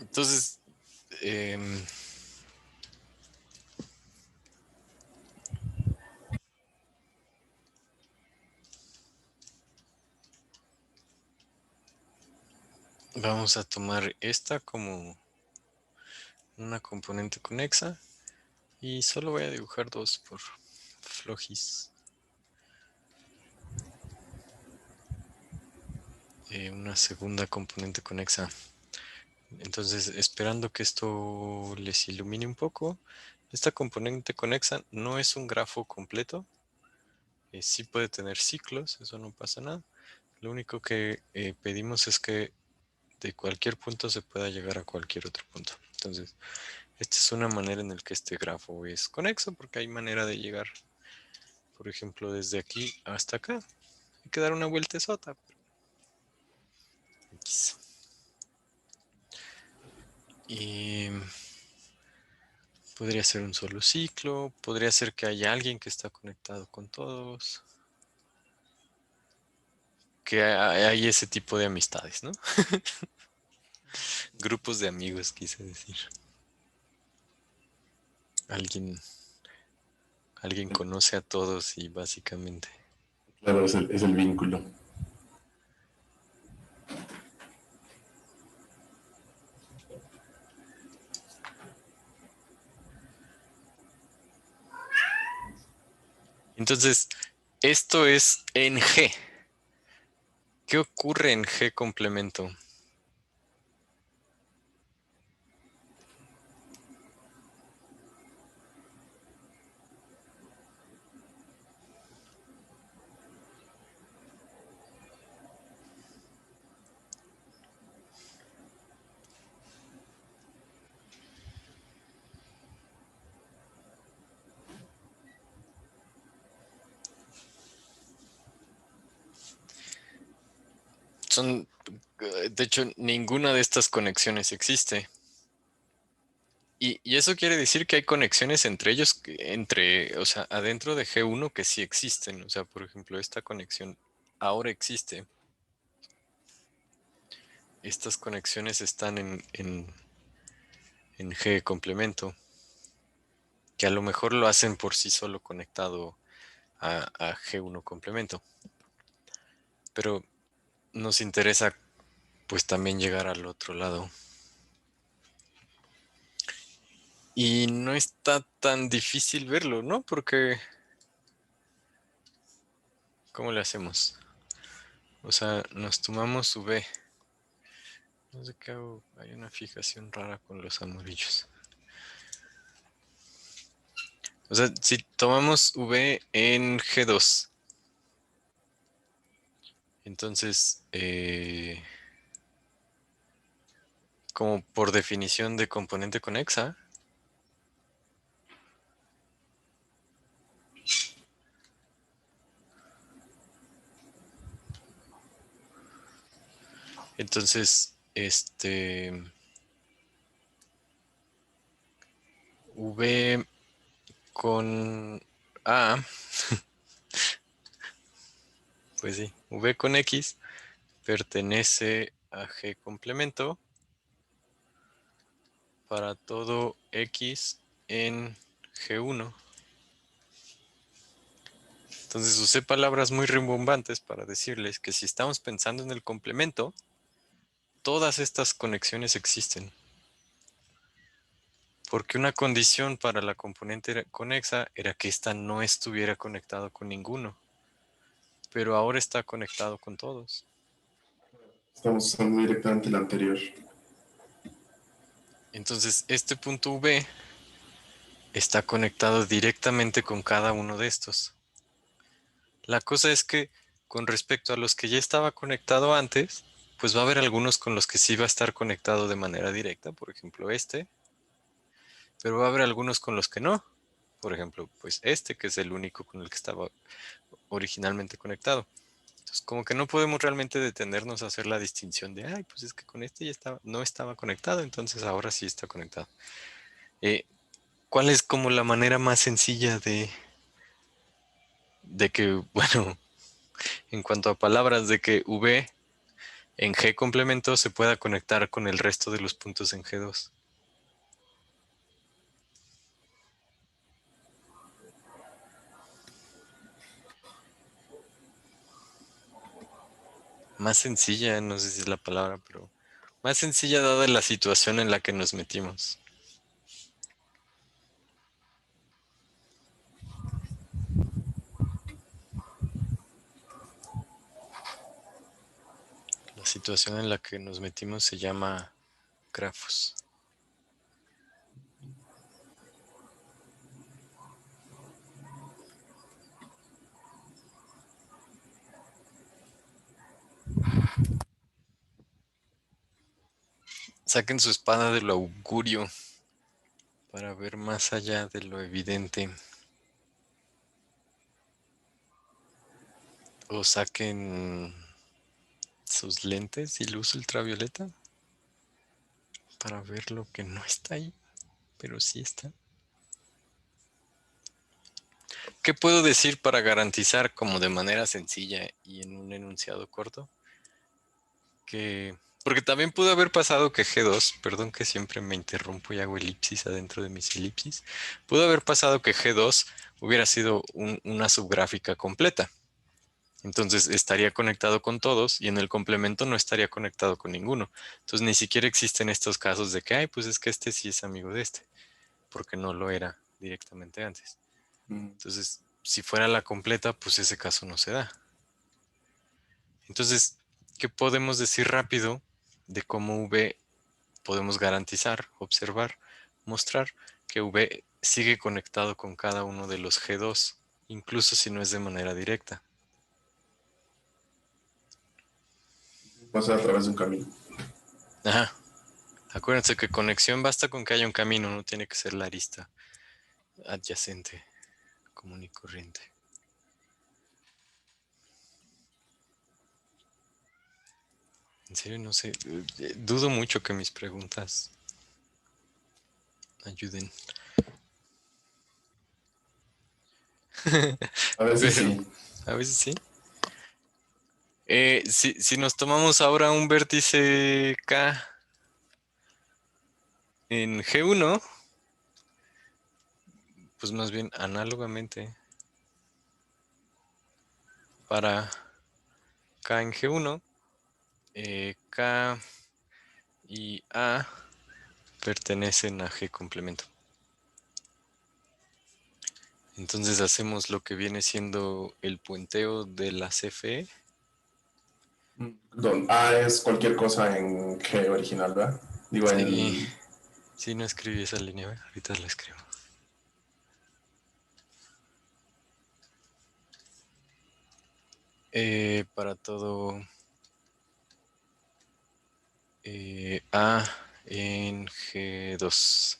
Entonces, em, vamos a tomar esta como una componente conexa y solo voy a dibujar dos por flojis. Una segunda componente conexa. Entonces, esperando que esto les ilumine un poco, esta componente conexa no es un grafo completo. Sí puede tener ciclos, eso no pasa nada. Lo único que pedimos es que de cualquier punto se pueda llegar a cualquier otro punto. Entonces, esta es una manera en la que este grafo es conexo, porque hay manera de llegar, por ejemplo, desde aquí hasta acá. Hay que dar una vuelta sota. Y podría ser un solo ciclo, podría ser que haya alguien que está conectado con todos, porque hay ese tipo de amistades, ¿no? Grupos de amigos, quise decir. Alguien conoce a todos y básicamente. Claro, es el vínculo. Entonces, esto es en G. ¿Qué ocurre en G complemento? De hecho, ninguna de estas conexiones existe. Y eso quiere decir que hay conexiones entre ellos, o sea, adentro de G1 que sí existen. O sea, por ejemplo, esta conexión ahora existe. Estas conexiones están en G complemento, que a lo mejor lo hacen por sí solo conectado a G1 complemento. Pero nos interesa pues también llegar al otro lado. Y no está tan difícil verlo, ¿no? Porque, ¿cómo le hacemos? O sea, nos tomamos V. No sé qué hago. Hay una fijación rara con los amarillos. O sea, si tomamos V en G2, entonces, como por definición de componente conexa, entonces, V con A, pues sí, V con X pertenece a G complemento para todo X en G1. Entonces usé palabras muy rimbombantes para decirles que si estamos pensando en el complemento, todas estas conexiones existen. Porque una condición para la componente conexa era que ésta no estuviera conectado con ninguno. Pero ahora está conectado con todos. Estamos usando directamente el anterior. Entonces este punto V está conectado directamente con cada uno de estos. La cosa es que con respecto a los que ya estaba conectado antes, pues va a haber algunos con los que sí va a estar conectado de manera directa, por ejemplo pero va a haber algunos con los que no. Por ejemplo, pues que es el único con el que estaba originalmente conectado. Entonces, como que no podemos realmente detenernos a hacer la distinción de, ay, pues es que con este ya no estaba conectado, entonces ahora sí está conectado. ¿Cuál es como la manera más sencilla de que, bueno, en cuanto a palabras, de que V en G complemento se pueda conectar con el resto de los puntos en G2? Más sencilla, no sé si es la palabra, pero más sencilla dada la situación en la que nos metimos. La situación en la que nos metimos se llama grafos. Saquen su espada del augurio para ver más allá de lo evidente. O saquen sus lentes y luz ultravioleta para ver lo que no está ahí, pero sí está. ¿qué puedo decir para garantizar como de manera sencilla y en un enunciado corto? Porque también pudo haber pasado que G2, perdón que siempre me interrumpo y hago elipsis adentro de mis elipsis, pudo haber pasado que G2 hubiera sido una subgráfica completa. Entonces estaría conectado con todos y en el complemento no estaría conectado con ninguno. Entonces ni siquiera existen estos casos de que, ay, pues es que este sí es amigo de este, porque no lo era directamente antes. Mm. Entonces, si fuera la completa, pues ese caso no se da. Entonces, ¿qué podemos decir rápido de cómo V podemos garantizar, observar, mostrar que V sigue conectado con cada uno de los G2, incluso si no es de manera directa? Pasa a través de un camino. Ajá. Acuérdense que conexión basta con que haya un camino, no tiene que ser la arista adyacente, común y corriente. En serio, no sé, dudo mucho que mis preguntas ayuden. A veces Pero sí. a veces sí. Si nos tomamos ahora un vértice K en G1, pues más bien análogamente para K en G1, K y A pertenecen a G complemento. Entonces hacemos lo que viene siendo el puenteo de la CFE. A es cualquier cosa en G original, ¿verdad? Digo, Sí, en... sí, no escribí esa línea, ¿ve? Ahorita la escribo. Para todo A en G2. Sí,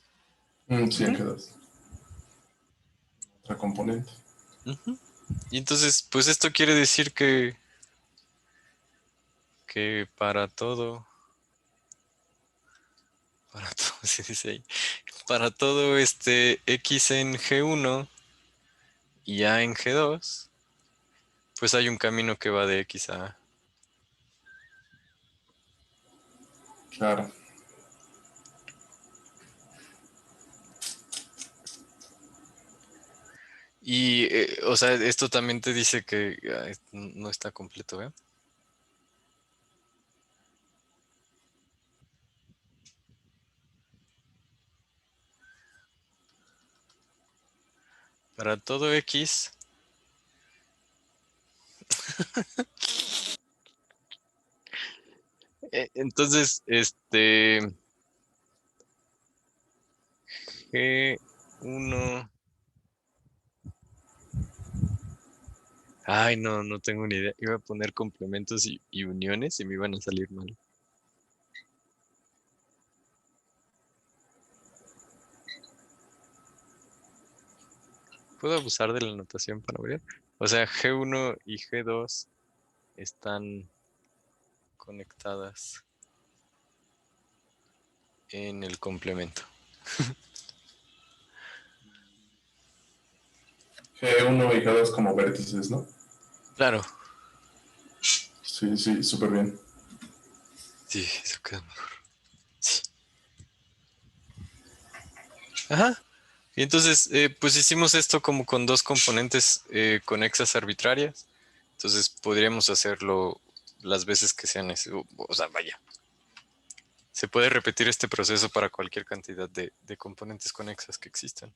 en Ujú, G2. Otra componente. ujú. Y entonces, pues esto quiere decir que para todo, sí dice ahí, para todo este X en G1 y A en G2, pues hay un camino que va de X a A. Claro. Y, o sea, esto también te dice que no está completo, ¿eh? Para todo X, entonces, G1, ay, no tengo ni idea. Iba a poner complementos y uniones y me iban a salir mal. ¿Puedo abusar de la notación para ver? O sea, G1 y G2 están conectadas en el complemento. G1 y G2 como vértices, ¿no? Claro, Sí, sí, súper bien. sí, eso queda mejor. Sí. Ajá. Y entonces, pues hicimos esto como con dos componentes conexas arbitrarias. Entonces podríamos hacerlo las veces que sean necesario. O sea, vaya. Se puede repetir este proceso para cualquier cantidad de componentes conexas que existan.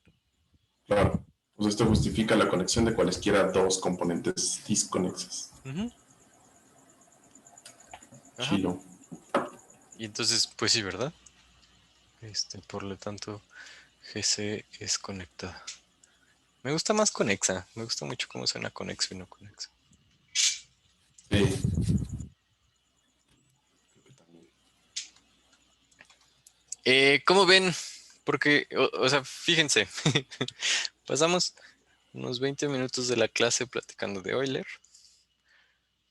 Claro. Pues esto justifica la conexión de cualesquiera dos componentes disconexas. Ujú. Ajá. Chilo. Y entonces, pues sí, ¿verdad? Por lo tanto, GC es conectada. Me gusta más conexa. Me gusta mucho cómo suena conexo y no conexo. Sí. ¿Cómo ven? Porque, o sea, fíjense, pasamos unos 20 minutos de la clase platicando de Euler.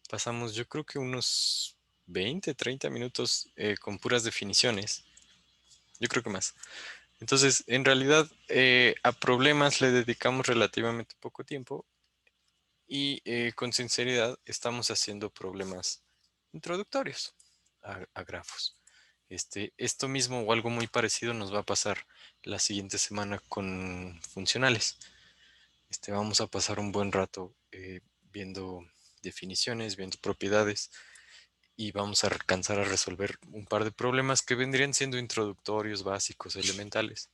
Pasamos, yo creo que unos 20, 30 minutos con puras definiciones. Yo creo que más. Entonces, en realidad, a problemas le dedicamos relativamente poco tiempo y con sinceridad estamos haciendo problemas introductorios a grafos. Esto mismo o algo muy parecido nos va a pasar la siguiente semana con funcionales. Vamos a pasar un buen rato viendo definiciones, viendo propiedades y vamos a alcanzar a resolver un par de problemas que vendrían siendo introductorios, básicos, elementales.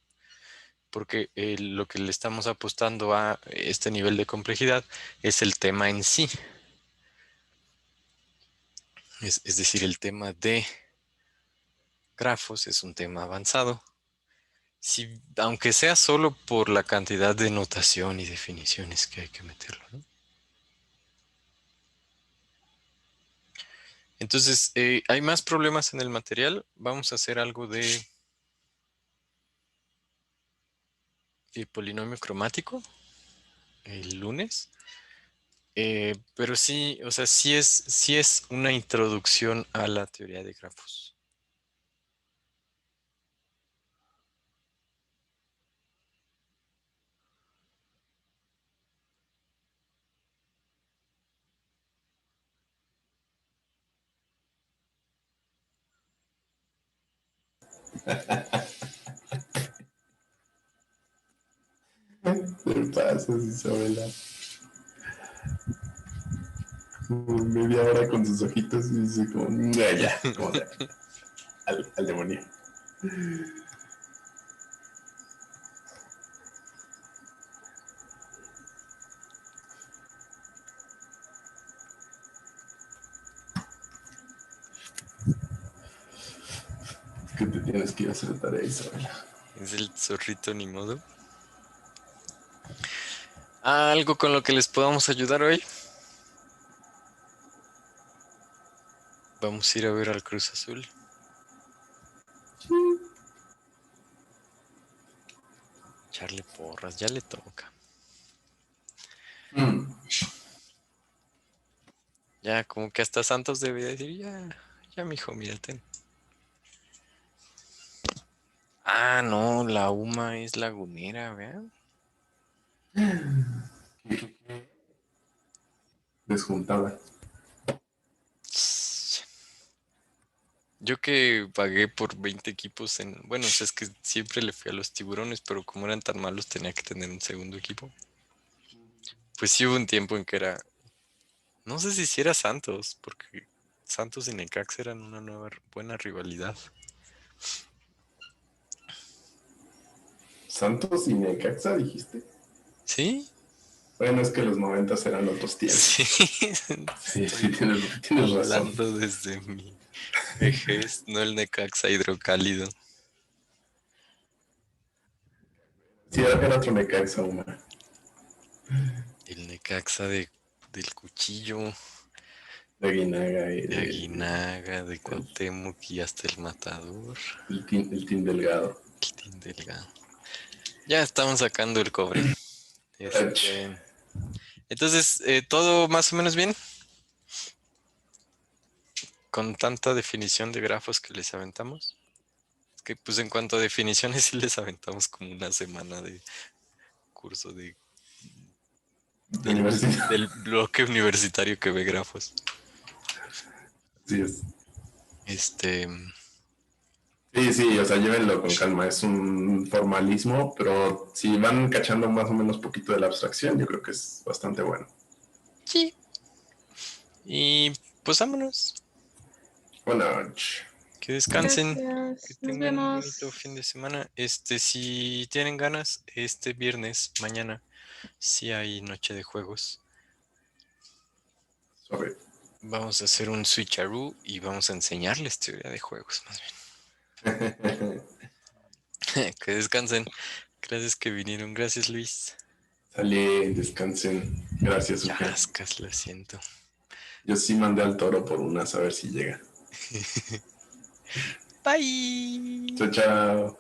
Porque lo que le estamos apostando a este nivel de complejidad es el tema en sí. Es decir, el tema de grafos es un tema avanzado. Aunque sea solo por la cantidad de notación y definiciones que hay que meterlo, ¿no? Entonces, hay más problemas en el material. Vamos a hacer algo de polinomio cromático el lunes. Pero sí, o sea, sí es una introducción a la teoría de grafos. Te pasas, Isabela. Como media hora con sus ojitos y dice como, ya, como de, al demonio. Es que te tienes que ir a hacer tarea, Isabela. Es el zorrito ni modo. ¿Algo con lo que les podamos ayudar hoy? Vamos a ir a ver al Cruz Azul. Echarle porras, ya le toca. Ya, como que hasta Santos debería decir, ya, mijo, mírate. Ah, no, la UMA es lagunera, ¿vean? Desjuntada. Yo que pagué por 20 equipos bueno, o sea, es que siempre le fui a los Tiburones, pero como eran tan malos tenía que tener un segundo equipo. Pues sí hubo un tiempo en que no sé si hiciera Santos, porque Santos y Necaxa eran una buena rivalidad. ¿Santos y Necaxa dijiste? ¿Sí? Bueno, es que los 90 eran otros Sí, tiempos. Sí, estoy tienes razón. hablando desde mi vejez, no el Necaxa hidrocálido. Sí, era otro Necaxa, una. El Necaxa del Cuchillo, De Aguinaga y de Aguinaga, de Cuauhtémoc y hasta el Matador, el team Delgado. el Team Delgado. Ya estamos sacando el cobre. Entonces, ¿todo más o menos bien? Con tanta definición de grafos que les aventamos. Es que pues en cuanto a definiciones sí les aventamos como una semana de curso De del, universidad. del bloque universitario que ve grafos. Sí es. Este, Sí, sí, o sea, llévenlo con calma. Es un formalismo, pero si van cachando más o menos poquito de la abstracción, yo creo que es bastante bueno. sí. Y pues vámonos. Buenas noches. Que descansen. Que Gracias. Nos tengan un bonito vemos. fin de semana. Si tienen ganas, este viernes, mañana, sí hay noche de juegos. Suave. Vamos a hacer un switcheroo y vamos a enseñarles teoría de juegos, más bien. Que descansen. Gracias que vinieron. Gracias, Luis. Sale, descansen. Gracias, Uge. Chascas, lo siento. Yo sí mandé al toro por unas, a ver si llega. Bye. Chao, chao.